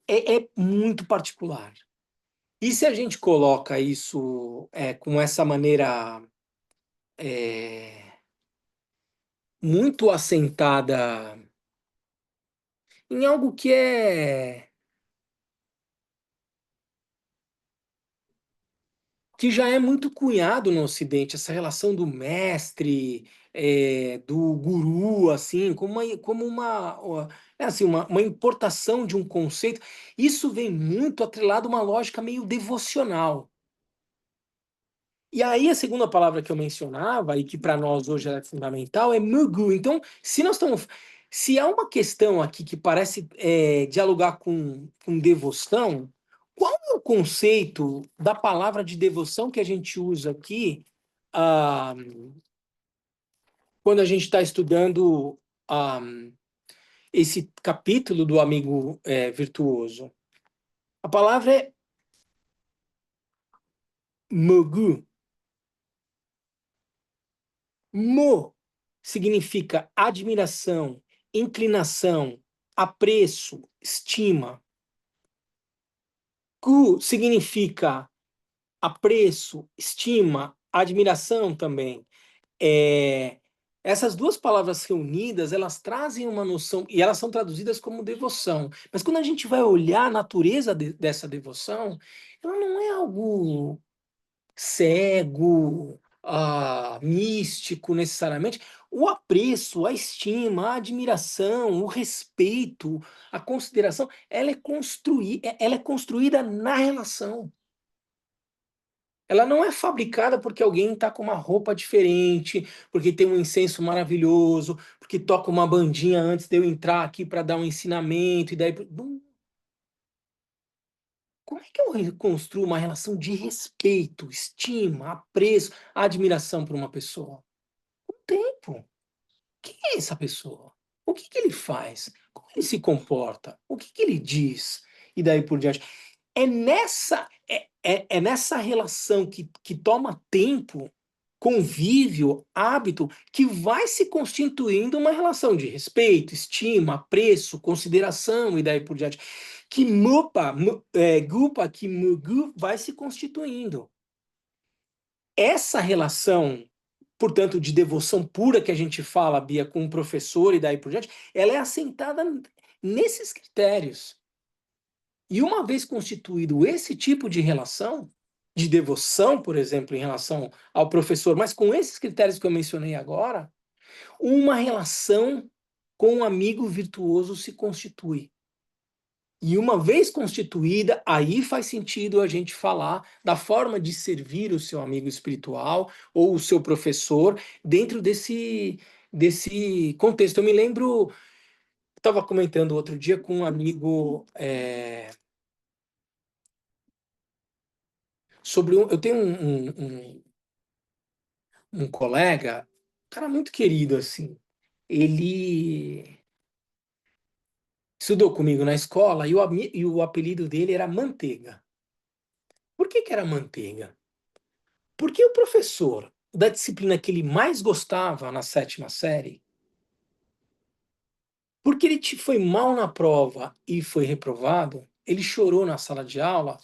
É muito particular. E se a gente coloca isso com essa maneira muito assentada em algo que já é muito cunhado no Ocidente, essa relação do mestre, do guru, assim, assim, uma importação de um conceito. Isso vem muito atrelado a uma lógica meio devocional. E aí a segunda palavra que eu mencionava, e que para nós hoje é fundamental, é mugu. Então, se há uma questão aqui que parece dialogar com devoção, qual é o conceito da palavra de devoção que a gente usa aqui ah, quando a gente está estudando ah, esse capítulo do amigo virtuoso? A palavra é mugu. Mo significa admiração, inclinação, apreço, estima. Gu significa apreço, estima, admiração também. Essas duas palavras reunidas, elas trazem uma noção, e elas são traduzidas como devoção. Mas quando a gente vai olhar a natureza dessa devoção, ela não é algo cego, místico necessariamente. O apreço, a estima, a admiração, o respeito, a consideração, ela é construída na relação. Ela não é fabricada porque alguém está com uma roupa diferente, porque tem um incenso maravilhoso, porque toca uma bandinha antes de eu entrar aqui para dar um ensinamento, e daí. Como é que eu construo uma relação de respeito, estima, apreço, admiração por uma pessoa? Com o tempo. Quem é essa pessoa? O que ele faz? Como ele se comporta? O que ele diz? E daí por diante. É nessa relação que toma tempo, convívio, hábito, que vai se constituindo uma relação de respeito, estima, apreço, consideração e daí por diante. Que gupa, que mugu vai se constituindo. Essa relação, portanto, de devoção pura que a gente fala, Bia, com o professor e daí por diante, ela é assentada nesses critérios. E uma vez constituído esse tipo de relação, de devoção, por exemplo, em relação ao professor, mas com esses critérios que eu mencionei agora, uma relação com um amigo virtuoso se constitui. E uma vez constituída, aí faz sentido a gente falar da forma de servir o seu amigo espiritual ou o seu professor dentro desse contexto. Eu me lembro, estava comentando outro dia com um amigo sobre eu tenho um colega, um cara muito querido assim. Ele estudou comigo na escola e o apelido dele era Manteiga. Por que era Manteiga? Porque o professor da disciplina que ele mais gostava na 7ª série, porque ele foi mal na prova e foi reprovado, ele chorou na sala de aula,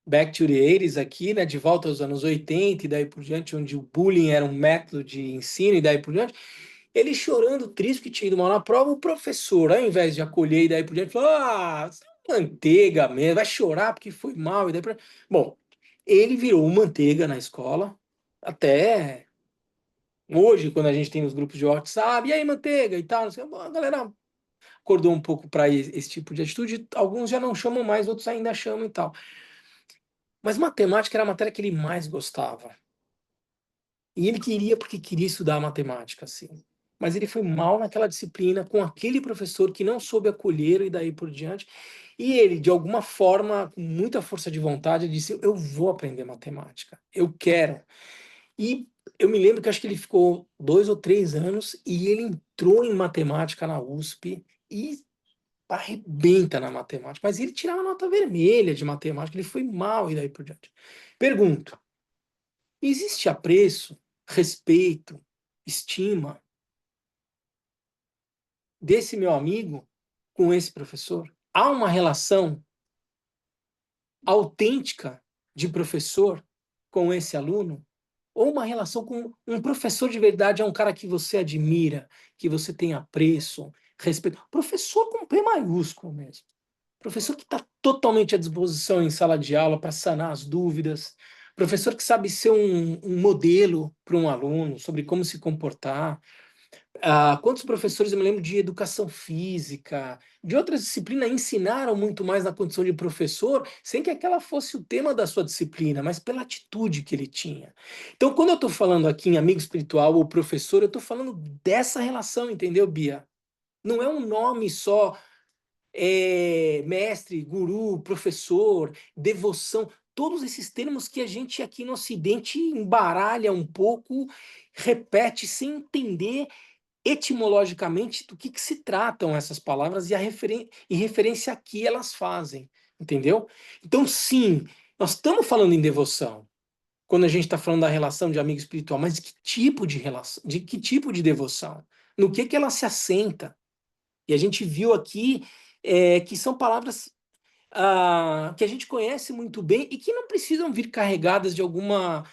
back to the 80s aqui, né, de volta aos anos 80 e daí por diante, onde o bullying era um método de ensino e daí por diante, ele chorando, triste que tinha ido mal na prova, o professor, ao invés de acolher e daí por diante, falou, você é manteiga mesmo, vai chorar porque foi mal e daí por diante. Bom, ele virou manteiga na escola, até hoje, quando a gente tem os grupos de WhatsApp, e aí, manteiga e tal, a galera acordou um pouco para esse tipo de atitude, alguns já não chamam mais, outros ainda chamam e tal. Mas matemática era a matéria que ele mais gostava. E ele queria, porque queria estudar matemática, assim. mas ele foi mal naquela disciplina com aquele professor que não soube acolher e daí por diante. E ele, de alguma forma, com muita força de vontade, disse: eu vou aprender matemática, eu quero. E eu me lembro que acho que ele ficou 2 ou 3 anos e ele entrou em matemática na USP e arrebenta na matemática. Mas ele tirava nota vermelha de matemática, ele foi mal e daí por diante. Pergunto: existe apreço, respeito, estima desse meu amigo com esse professor? Há uma relação autêntica de professor com esse aluno? Ou uma relação com um professor de verdade é um cara que você admira, que você tem apreço, respeito. Professor com P maiúsculo mesmo. Professor que está totalmente à disposição em sala de aula para sanar as dúvidas. Professor que sabe ser um modelo para um aluno sobre como se comportar. Quantos professores, eu me lembro, de educação física, de outras disciplinas, ensinaram muito mais na condição de professor, sem que aquela fosse o tema da sua disciplina, mas pela atitude que ele tinha. Então, quando eu estou falando aqui em amigo espiritual ou professor, eu estou falando dessa relação, entendeu, Bia? Não é um nome só, mestre, guru, professor, devoção, todos esses termos que a gente aqui no Ocidente embaralha um pouco, repete sem entender etimologicamente do que se tratam essas palavras e e referência a que elas fazem, entendeu? Então, sim, nós estamos falando em devoção quando a gente está falando da relação de amigo espiritual, mas de que tipo de relação, de que tipo de devoção? No que ela se assenta? E a gente viu aqui que são palavras que a gente conhece muito bem e que não precisam vir carregadas de alguma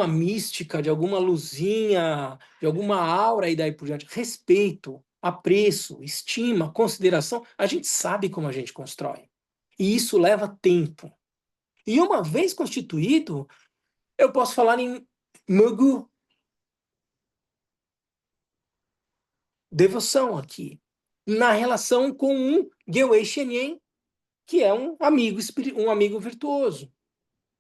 mística, de alguma luzinha, de alguma aura e daí por diante. Respeito, apreço, estima, consideração, a gente sabe como a gente constrói. E isso leva tempo. E uma vez constituído, eu posso falar em Mugu, devoção aqui, na relação com um Gewei Shenyen, que é um amigo virtuoso,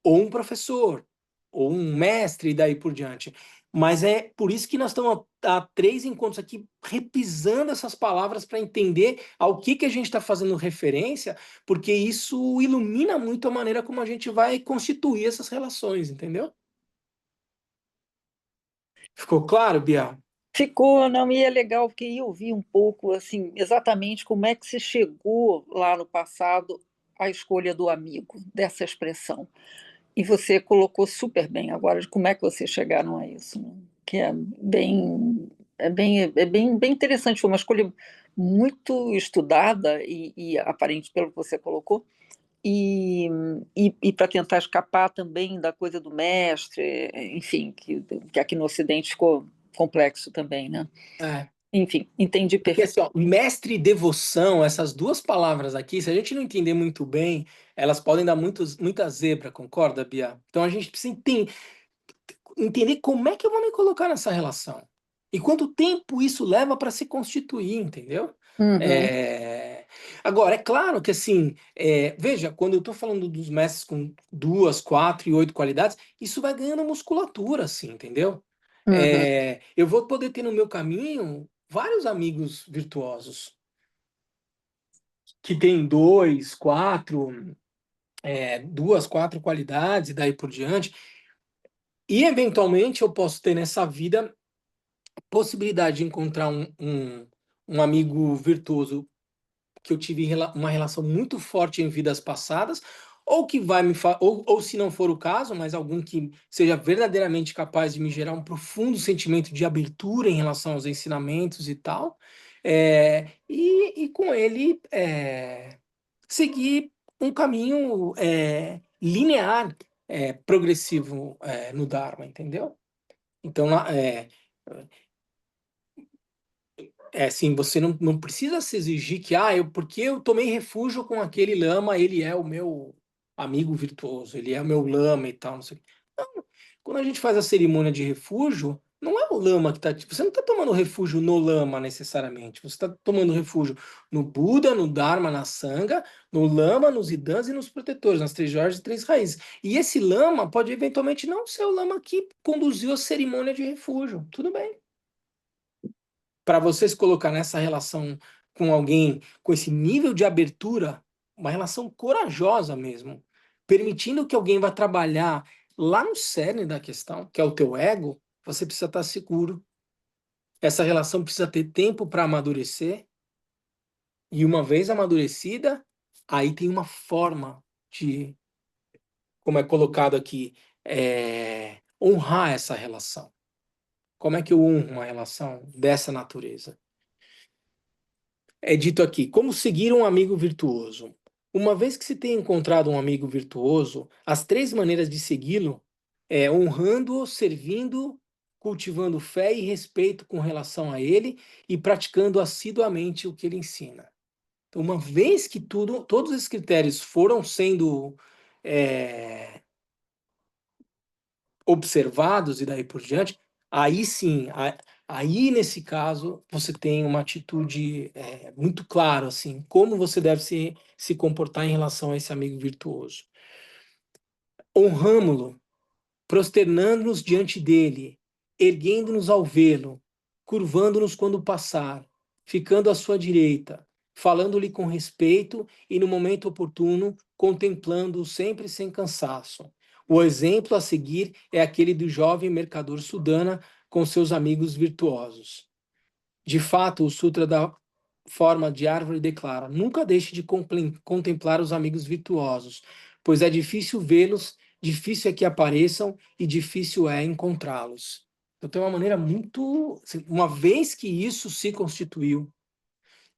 ou um professor, ou um mestre, e daí por diante. Mas é por isso que nós estamos há 3 encontros aqui repisando essas palavras para entender ao que a gente está fazendo referência, porque isso ilumina muito a maneira como a gente vai constituir essas relações, entendeu? Ficou claro, Bia? Ficou, não, e é legal porque eu vi um pouco, assim, exatamente como é que se chegou lá no passado à escolha do amigo, dessa expressão. E você colocou super bem agora de como é que vocês chegaram a isso, né? Que bem interessante, foi uma escolha muito estudada e aparente pelo que você colocou, e para tentar escapar também da coisa do mestre, enfim, que aqui no Ocidente ficou complexo também, né? É. Enfim, entendi Porque perfeito. assim, ó, mestre e devoção, essas duas palavras aqui, se a gente não entender muito bem, elas podem dar muita zebra, concorda, Bia? Então a gente precisa entender como é que eu vou me colocar nessa relação. E quanto tempo isso leva para se constituir, entendeu? Uhum, Agora, é claro que assim, veja, quando eu estou falando dos mestres com 2, 4 e 8 qualidades, isso vai ganhando musculatura, assim, entendeu? uhum, Eu vou poder ter no meu caminho vários amigos virtuosos que têm 2, 4 qualidades e daí por diante. E eventualmente eu posso ter nessa vida possibilidade de encontrar um amigo virtuoso que eu tive uma relação muito forte em vidas passadas, ou que vai ou se não for o caso, mas algum que seja verdadeiramente capaz de me gerar um profundo sentimento de abertura em relação aos ensinamentos e tal, e com ele seguir um caminho linear, progressivo no Dharma, entendeu? Então, assim, você não precisa se exigir que, porque eu tomei refúgio com aquele lama, ele é o meu amigo virtuoso, ele é o meu lama e tal, não sei o quê. Não, quando a gente faz a cerimônia de refúgio, não é o lama que está. Você não está tomando refúgio no lama necessariamente, você está tomando refúgio no Buda, no Dharma, na Sangha, no lama, nos idãs e nos protetores, nas 3 joias e 3 raízes. E esse lama pode eventualmente não ser o lama que conduziu a cerimônia de refúgio. Tudo bem. para você se colocar nessa relação com alguém com esse nível de abertura, uma relação corajosa mesmo, permitindo que alguém vá trabalhar lá no cerne da questão, que é o teu ego, você precisa estar seguro. Essa relação precisa ter tempo para amadurecer, e uma vez amadurecida, aí tem uma forma de, como é colocado aqui, honrar essa relação. Como é que eu honro uma relação dessa natureza? É dito aqui, como seguir um amigo virtuoso? Uma vez que se tem encontrado um amigo virtuoso, as 3 maneiras de segui-lo é honrando-o, servindo, cultivando fé e respeito com relação a ele e praticando assiduamente o que ele ensina. Então, uma vez que todos esses critérios foram sendo é, observados e daí por diante, aí sim, aí nesse caso, você tem uma atitude muito clara, assim, como você deve se comportar em relação a esse amigo virtuoso. Honramo-lo, prosternando-nos diante dele, erguendo-nos ao vê-lo, curvando-nos quando passar, ficando à sua direita, falando-lhe com respeito e, no momento oportuno, contemplando-o sempre sem cansaço. O exemplo a seguir é aquele do jovem mercador Sudana com seus amigos virtuosos. De fato, o Sutra da forma de árvore declara: nunca deixe de contemplar os amigos virtuosos, pois é difícil vê-los, difícil é que apareçam e difícil é encontrá-los. Então, tem uma maneira muito. Uma vez que isso se constituiu,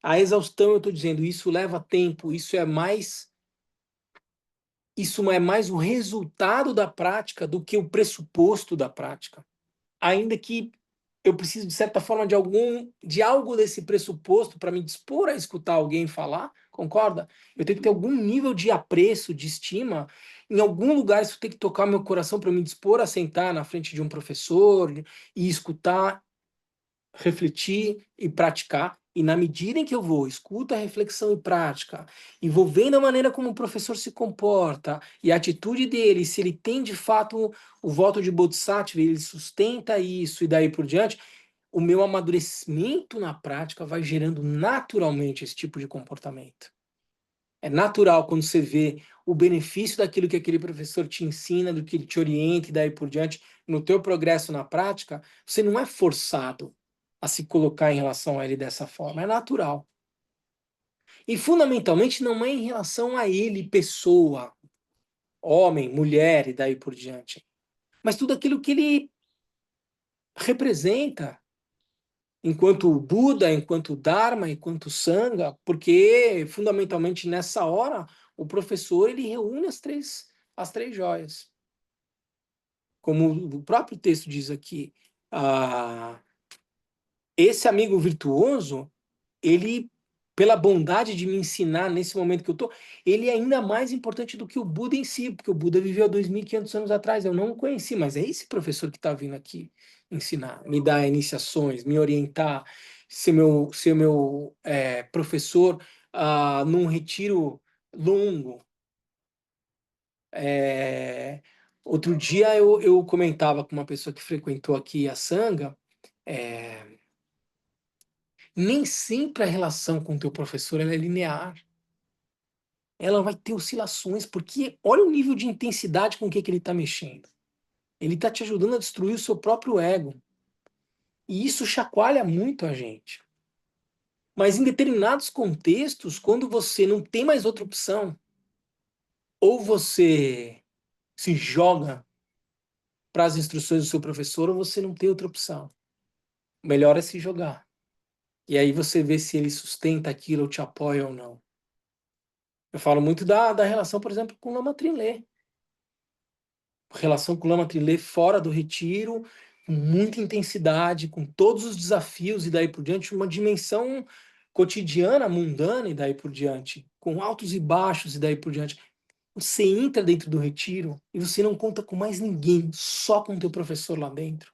a exaustão, eu estou dizendo, isso leva tempo, isso é mais o resultado da prática do que o pressuposto da prática. Ainda que eu preciso, de certa forma, de algo desse pressuposto para me dispor a escutar alguém falar, concorda? Eu tenho que ter algum nível de apreço, de estima. Em algum lugar isso tem que tocar meu coração para me dispor a sentar na frente de um professor e escutar, refletir e praticar. E na medida em que eu vou, escuta, reflexão e prática, e vou vendo a maneira como o professor se comporta, e a atitude dele, se ele tem de fato o voto de Bodhisattva, ele sustenta isso e daí por diante, o meu amadurecimento na prática vai gerando naturalmente esse tipo de comportamento. É natural quando você vê o benefício daquilo que aquele professor te ensina, do que ele te orienta e daí por diante, no teu progresso na prática, você não é forçado a se colocar em relação a ele dessa forma, é natural. E fundamentalmente não é em relação a ele, pessoa, homem, mulher e daí por diante, mas tudo aquilo que ele representa enquanto Buda, enquanto Dharma, enquanto Sangha, porque fundamentalmente nessa hora o professor ele reúne as três joias. Como o próprio texto diz aqui, esse amigo virtuoso, ele, pela bondade de me ensinar nesse momento que eu estou, ele é ainda mais importante do que o Buda em si, porque o Buda viveu 2.500 anos atrás, eu não o conheci, mas é esse professor que está vindo aqui ensinar, me dar iniciações, me orientar, ser meu professor num retiro longo. Outro dia eu comentava com uma pessoa que frequentou aqui a Sangha, nem sempre a relação com o teu professor ela é linear. Ela vai ter oscilações, porque olha o nível de intensidade com que ele está mexendo. Ele está te ajudando a destruir o seu próprio ego. E isso chacoalha muito a gente. Mas em determinados contextos, quando você não tem mais outra opção, ou você se joga para as instruções do seu professor, ou você não tem outra opção. O melhor é se jogar. E aí você vê se ele sustenta aquilo ou te apoia ou não. Eu falo muito da relação, por exemplo, com o Lama Trilê. Relação com o Lama Trilê fora do retiro, com muita intensidade, com todos os desafios e daí por diante, uma dimensão cotidiana, mundana e daí por diante, com altos e baixos e daí por diante. Você entra dentro do retiro e você não conta com mais ninguém, só com o teu professor lá dentro.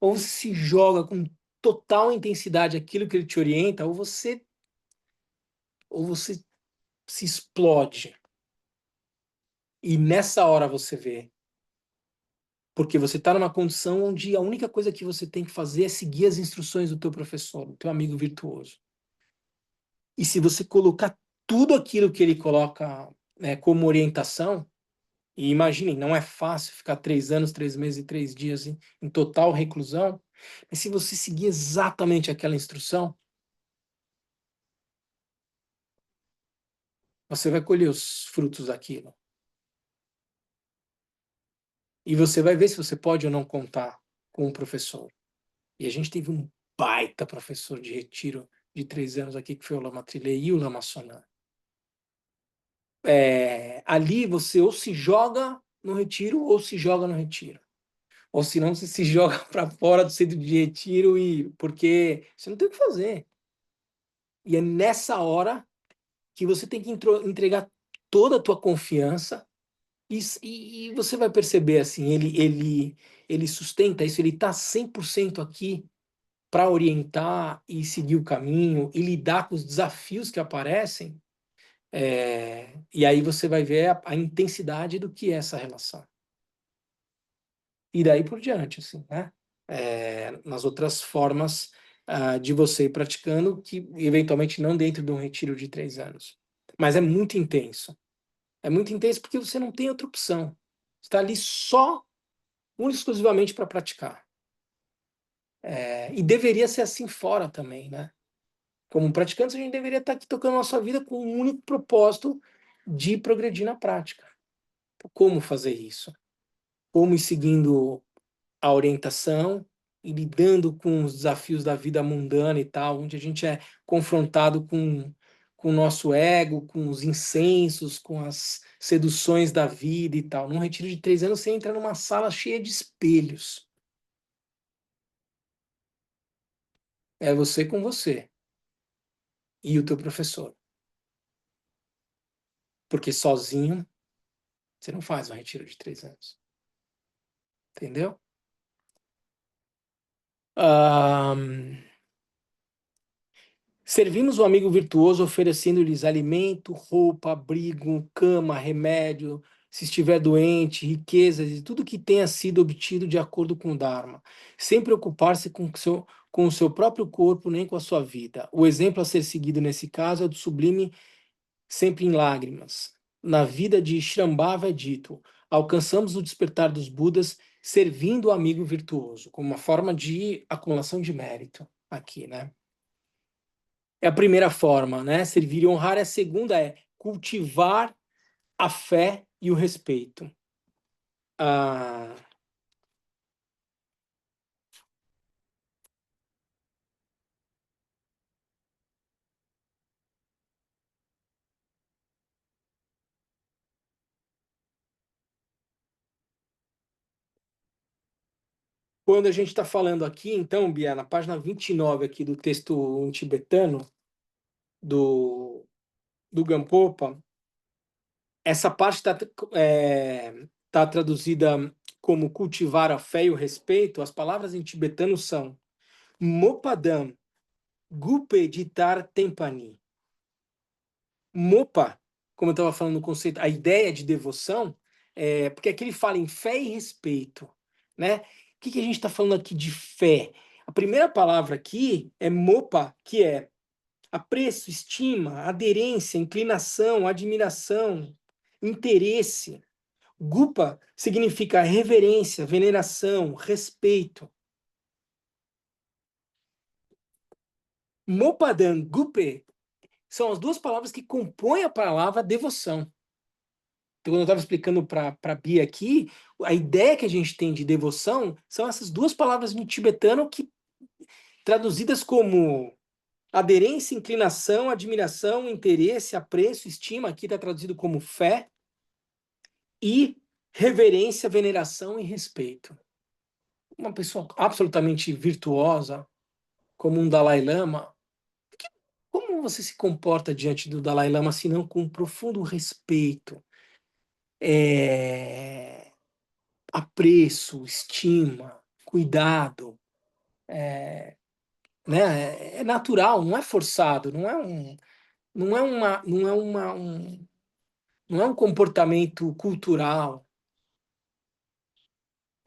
Ou você se joga com total intensidade aquilo que ele te orienta, ou você se explode. E nessa hora você vê Porque você está numa condição onde a única coisa que você tem que fazer é seguir as instruções do teu professor, do teu amigo virtuoso. E se você colocar tudo aquilo que ele coloca, né, como orientação, e imaginem, não é fácil ficar 3 anos, 3 meses e 3 dias em total reclusão, mas se você seguir exatamente aquela instrução, você vai colher os frutos daquilo. E você vai ver se você pode ou não contar com um professor. E a gente teve um baita professor de retiro de 3 anos aqui, que foi o Lama Trilei e o Lama Sonan. Ali você ou se joga no retiro ou se joga no retiro. Ou se não, você se joga para fora do centro de retiro, porque você não tem o que fazer. E é nessa hora que você tem que entregar toda a tua confiança e você vai perceber, assim, ele sustenta isso, ele está 100% aqui para orientar e seguir o caminho e lidar com os desafios que aparecem. E aí você vai ver a intensidade do que é essa relação. E daí por diante, assim, né? Nas outras formas de você ir praticando, que eventualmente não dentro de um retiro de 3 anos. Mas é muito intenso. É muito intenso porque você não tem outra opção. Você está ali só, única e exclusivamente para praticar. E deveria ser assim fora também, né? Como praticantes, a gente deveria estar aqui tocando a nossa vida com um único propósito de progredir na prática. Como fazer isso? Como ir seguindo a orientação e lidando com os desafios da vida mundana e tal, onde a gente é confrontado com o nosso ego, com os incensos, com as seduções da vida e tal. Num retiro de 3 anos, você entra numa sala cheia de espelhos. É você com você e o teu professor. Porque sozinho, você não faz um retiro de 3 anos. Entendeu? Servimos o amigo virtuoso oferecendo-lhes alimento, roupa, abrigo, cama, remédio, se estiver doente, riquezas e tudo que tenha sido obtido de acordo com o Dharma, sem preocupar-se com o seu próprio corpo nem com a sua vida. O exemplo a ser seguido nesse caso é do sublime sempre em lágrimas. Na vida de Shambhava é dito: alcançamos o despertar dos Budas servindo o amigo virtuoso, como uma forma de acumulação de mérito aqui, né? É a primeira forma, né? Servir e honrar. A segunda é cultivar a fé e o respeito. Quando a gente está falando aqui, então, Bia, na página 29 aqui do texto em tibetano do Gampopa, essa parte tá traduzida como cultivar a fé e o respeito. As palavras em tibetano são Mopadam Gupe Ditar Tempani. Mopa, como eu estava falando no conceito, a ideia de devoção, porque aqui ele fala em fé e respeito, né? O que a gente está falando aqui de fé? A primeira palavra aqui é mopa, que é apreço, estima, aderência, inclinação, admiração, interesse. Gupa significa reverência, veneração, respeito. Mopadan, gupe, são as duas palavras que compõem a palavra devoção. Então, quando eu estava explicando para a Bia aqui, a ideia que a gente tem de devoção são essas duas palavras no tibetano que traduzidas como aderência, inclinação, admiração, interesse, apreço, estima, aqui está traduzido como fé, e reverência, veneração e respeito. Uma pessoa absolutamente virtuosa, como um Dalai Lama, como você se comporta diante do Dalai Lama, se não com um profundo respeito, apreço, estima, cuidado, né? É natural, não é forçado, não é um comportamento cultural.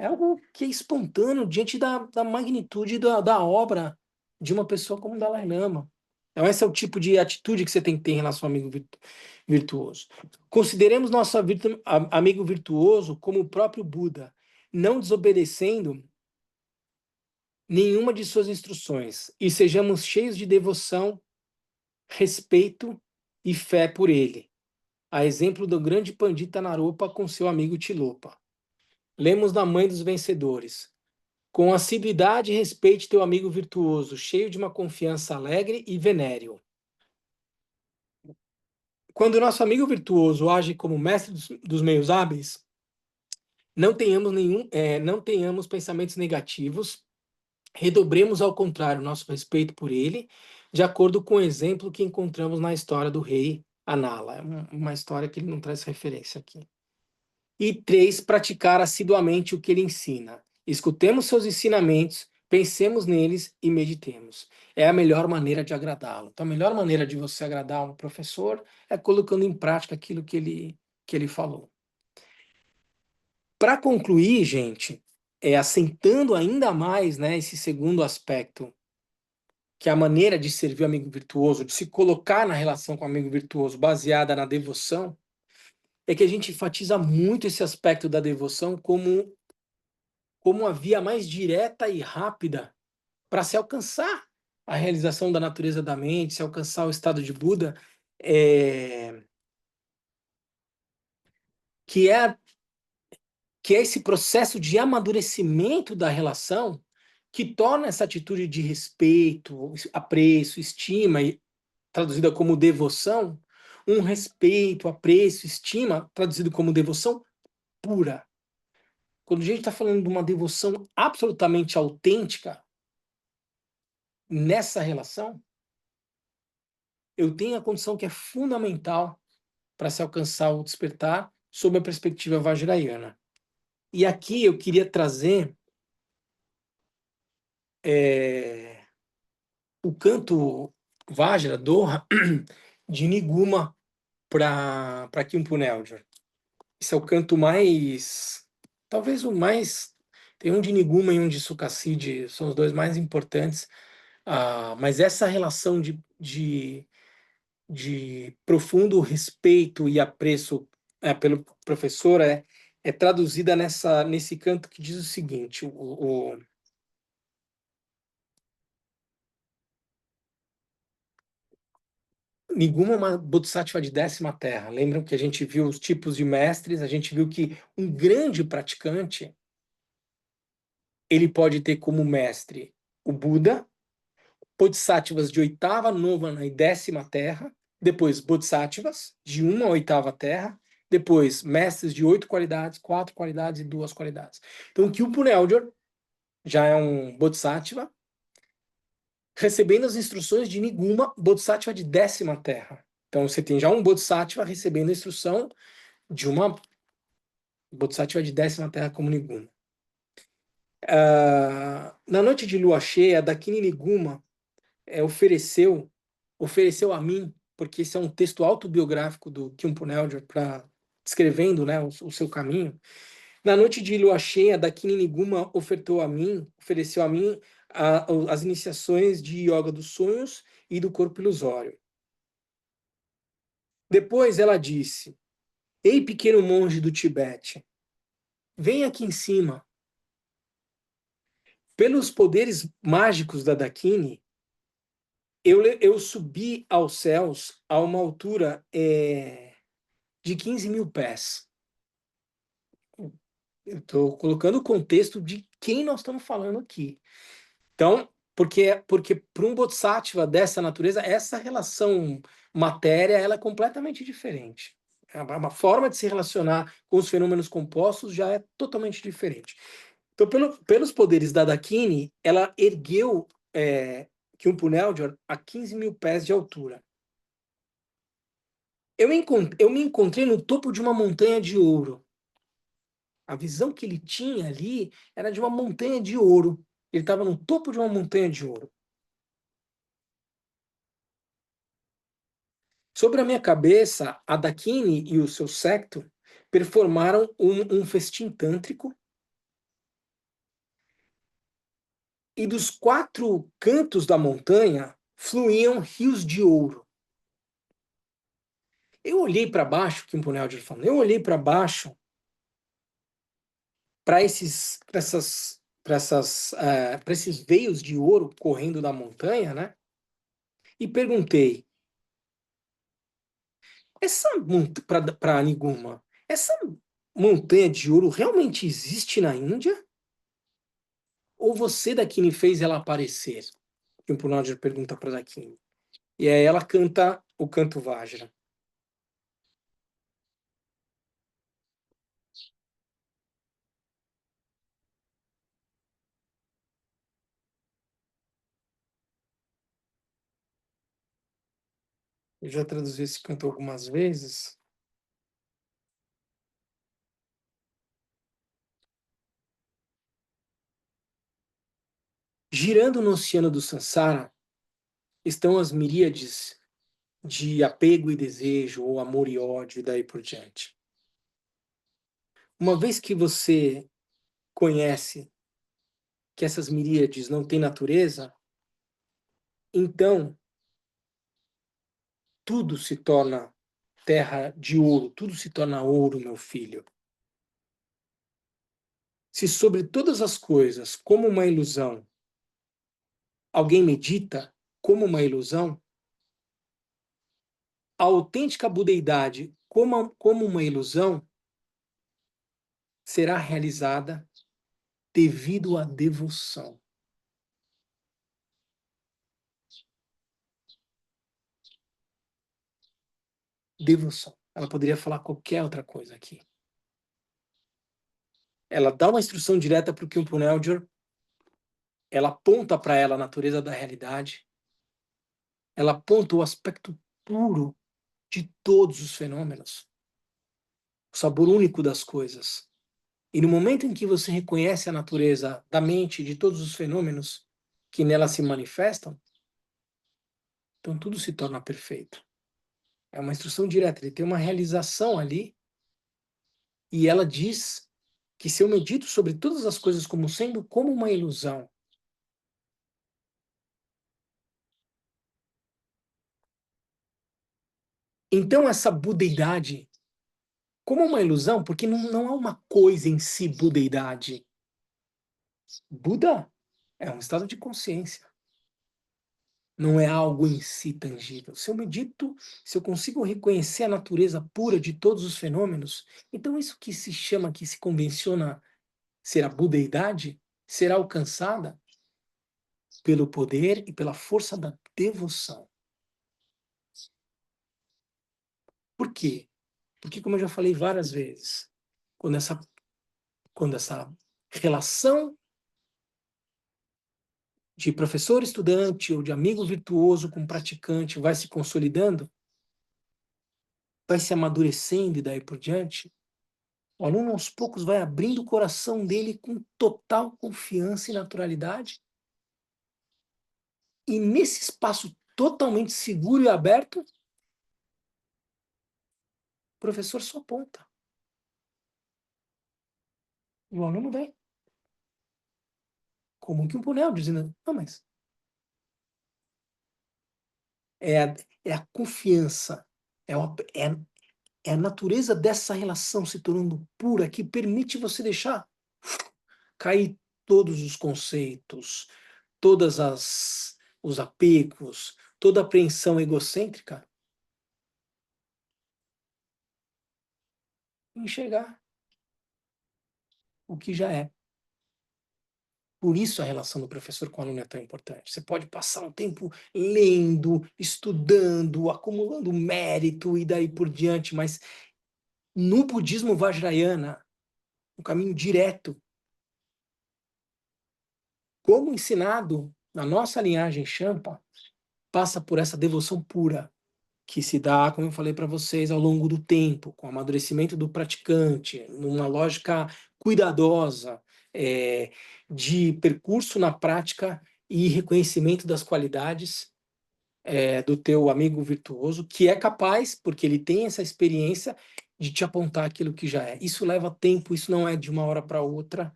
É algo que é espontâneo diante da magnitude da obra de uma pessoa como Dalai Lama. Então, esse é o tipo de atitude que você tem que ter em relação ao amigo virtuoso. Consideremos nosso amigo virtuoso como o próprio Buda, não desobedecendo nenhuma de suas instruções, e sejamos cheios de devoção, respeito e fé por ele, a exemplo do grande Pandita Naropa com seu amigo Tilopa. Lemos na Mãe dos Vencedores. Com assiduidade, respeite teu amigo virtuoso, cheio de uma confiança alegre e venéreo. Quando nosso amigo virtuoso age como mestre dos meios hábeis, não tenhamos pensamentos negativos, redobremos ao contrário nosso respeito por ele, de acordo com o exemplo que encontramos na história do rei Anala. É uma história que ele não traz referência aqui. E 3, praticar assiduamente o que ele ensina. Escutemos seus ensinamentos, pensemos neles e meditemos. É a melhor maneira de agradá-lo. Então, a melhor maneira de você agradar um professor é colocando em prática aquilo que ele falou. Para concluir, gente, assentando ainda mais, né, esse segundo aspecto, que é a maneira de servir o amigo virtuoso, de se colocar na relação com o amigo virtuoso baseada na devoção, é que a gente enfatiza muito esse aspecto da devoção como a via mais direta e rápida para se alcançar a realização da natureza da mente, se alcançar o estado de Buda, que é esse processo de amadurecimento da relação que torna essa atitude de respeito, apreço, estima, traduzida como devoção, um respeito, apreço, estima, traduzido como devoção pura. Quando a gente está falando de uma devoção absolutamente autêntica nessa relação, eu tenho a condição que é fundamental para se alcançar o despertar sob a perspectiva vajrayana. E aqui eu queria trazer o canto Vajra, Doha, de Niguma para Khimpu Neljor. Esse é o canto mais, talvez o mais, tem um de Niguma e um de Sukhassid, são os dois mais importantes, mas essa relação de profundo respeito e apreço pelo professor é traduzida nesse canto que diz o seguinte: o Niguma é uma bodhisattva de 10ª terra. Lembram que a gente viu os tipos de mestres, a gente viu que um grande praticante ele pode ter como mestre o Buda, bodhisattvas de 8ª, 9ª e 10ª terra, depois bodhisattvas de 1ª a 8ª terra, depois mestres de 8 qualidades, 4 qualidades e 2 qualidades. Então o Khimpu Neljor já é um bodhisattva, recebendo as instruções de Niguma, bodhisattva de 10ª terra. Então você tem já um bodhisattva recebendo a instrução de uma bodhisattva de 10ª terra como Niguma. Na noite de lua cheia, Dakini Niguma ofereceu a mim, porque esse é um texto autobiográfico do Khimpu Neljor, descrevendo, né, o seu caminho. Na noite de lua cheia, Dakini Niguma ofereceu a mim as iniciações de Yoga dos Sonhos e do Corpo Ilusório. Depois ela disse: Ei, pequeno monge do Tibete, vem aqui em cima. Pelos poderes mágicos da Dakini, eu subi aos céus a uma altura de 15.000 pés. Eu estou colocando o contexto de quem nós estamos falando aqui. Então, porque para um bodhisattva dessa natureza, essa relação matéria ela é completamente diferente. Uma forma de se relacionar com os fenômenos compostos já é totalmente diferente. Então, pelos poderes da Dakini, ela ergueu Khimpu Neljor a 15.000 pés de altura. Eu me encontrei no topo de uma montanha de ouro. A visão que ele tinha ali era de uma montanha de ouro. Ele estava no topo de uma montanha de ouro. Sobre a minha cabeça, a Dakini e o seu séquito performaram um festim tântrico e dos 4 cantos da montanha fluíam rios de ouro. Eu olhei para baixo, que o Puneldi falando, eu olhei para baixo para esses veios de ouro correndo da montanha, né? E perguntei, para Niguma, essa montanha de ouro realmente existe na Índia? Ou você, Dakini, fez ela aparecer? Que o Puneldi pergunta para Dakini. E aí ela canta o canto Vajra. Eu já traduzi esse canto algumas vezes. Girando no oceano do Sansara estão as miríades de apego e desejo, ou amor e ódio, e daí por diante. Uma vez que você conhece que essas miríades não têm natureza, então tudo se torna terra de ouro, tudo se torna ouro, meu filho. Se sobre todas as coisas, como uma ilusão, alguém medita como uma ilusão, a autêntica budeidade como uma ilusão será realizada devido à devoção. Devoção. Ela poderia falar qualquer outra coisa aqui. Ela dá uma instrução direta para o Khenpo Eldjor, ela aponta para ela a natureza da realidade, ela aponta o aspecto puro de todos os fenômenos, o sabor único das coisas. E no momento em que você reconhece a natureza da mente de todos os fenômenos que nela se manifestam, então tudo se torna perfeito. É uma instrução direta, ele tem uma realização ali, e ela diz que se eu medito sobre todas as coisas como sendo como uma ilusão, então essa budeidade, como uma ilusão, porque não há uma coisa em si budeidade. Buda é um estado de consciência. Não é algo em si tangível. Se eu medito, se eu consigo reconhecer a natureza pura de todos os fenômenos, então isso que se chama, que se convenciona ser a budeidade, será alcançada pelo poder e pela força da devoção. Por quê? Porque, como eu já falei várias vezes, quando essa relação de professor-estudante ou de amigo virtuoso com praticante vai se consolidando, vai se amadurecendo e daí por diante, o aluno aos poucos vai abrindo o coração dele com total confiança e naturalidade. E nesse espaço totalmente seguro e aberto, o professor só aponta. E o aluno vem. Como que um punhal, dizendo, não, mas é a confiança, é a natureza dessa relação se tornando pura que permite você deixar cair todos os conceitos, os apegos, toda a apreensão egocêntrica, e enxergar o que já é. Por isso a relação do professor com o aluno é tão importante. Você pode passar um tempo lendo, estudando, acumulando mérito e daí por diante, mas no budismo Vajrayana, o caminho direto, como ensinado na nossa linhagem Champa, passa por essa devoção pura, que se dá, como eu falei para vocês, ao longo do tempo, com o amadurecimento do praticante, numa lógica cuidadosa, de percurso na prática e reconhecimento das qualidades do teu amigo virtuoso, que é capaz, porque ele tem essa experiência, de te apontar aquilo que já é. Isso leva tempo, isso não é de uma hora para outra,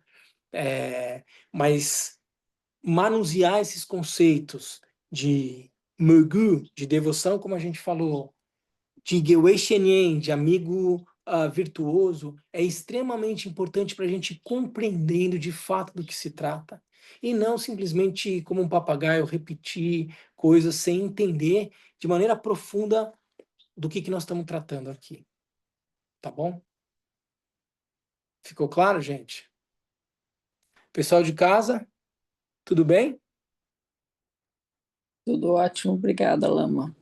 mas manusear esses conceitos de Mögu, de devoção, como a gente falou, de Gewei Shenyan, de amigo virtuoso, é extremamente importante para a gente compreendendo de fato do que se trata. E não simplesmente como um papagaio repetir coisas sem entender de maneira profunda do que nós estamos tratando aqui. Tá bom? Ficou claro, gente? Pessoal de casa, tudo bem? Tudo ótimo, obrigada, Lama.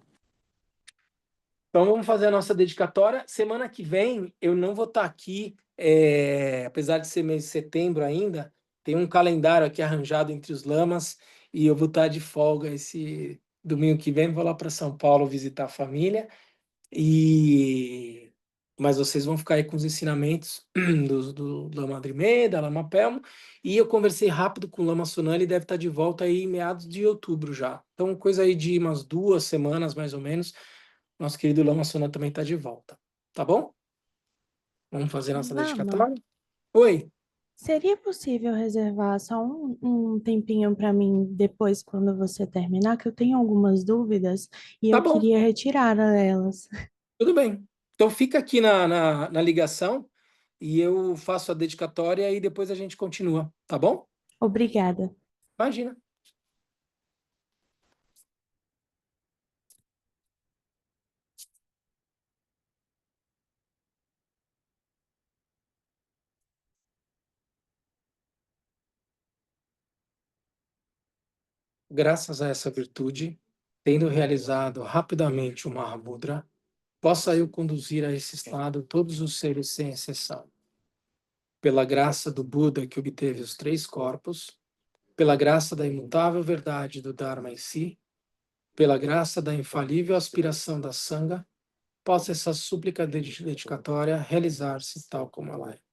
Então vamos fazer a nossa dedicatória. Semana que vem eu não vou estar aqui, apesar de ser mês de setembro ainda, tem um calendário aqui arranjado entre os lamas e eu vou estar de folga esse domingo que vem, vou lá para São Paulo visitar a família. Mas vocês vão ficar aí com os ensinamentos do Lama Adrimé, da Lama Pelmo, e eu conversei rápido com o Lama Sunan, ele deve estar de volta aí em meados de outubro já. Então, coisa aí de umas 2 semanas, mais ou menos, nosso querido Lama Sunan também está de volta. Tá bom? Vamos fazer nossa Lama, dedicatória? Oi, seria possível reservar só um tempinho para mim depois, quando você terminar, que eu tenho algumas dúvidas e tá eu bom, queria retirar elas. tudo bem. Então fica aqui na ligação e eu faço a dedicatória e depois a gente continua, tá bom? Obrigada. Imagina. Graças a essa virtude, tendo realizado rapidamente o Mahamudra, possa eu conduzir a esse estado todos os seres sem exceção. Pela graça do Buda que obteve os 3 corpos, pela graça da imutável verdade do Dharma em si, pela graça da infalível aspiração da Sangha, possa essa súplica dedicatória realizar-se tal como ela é.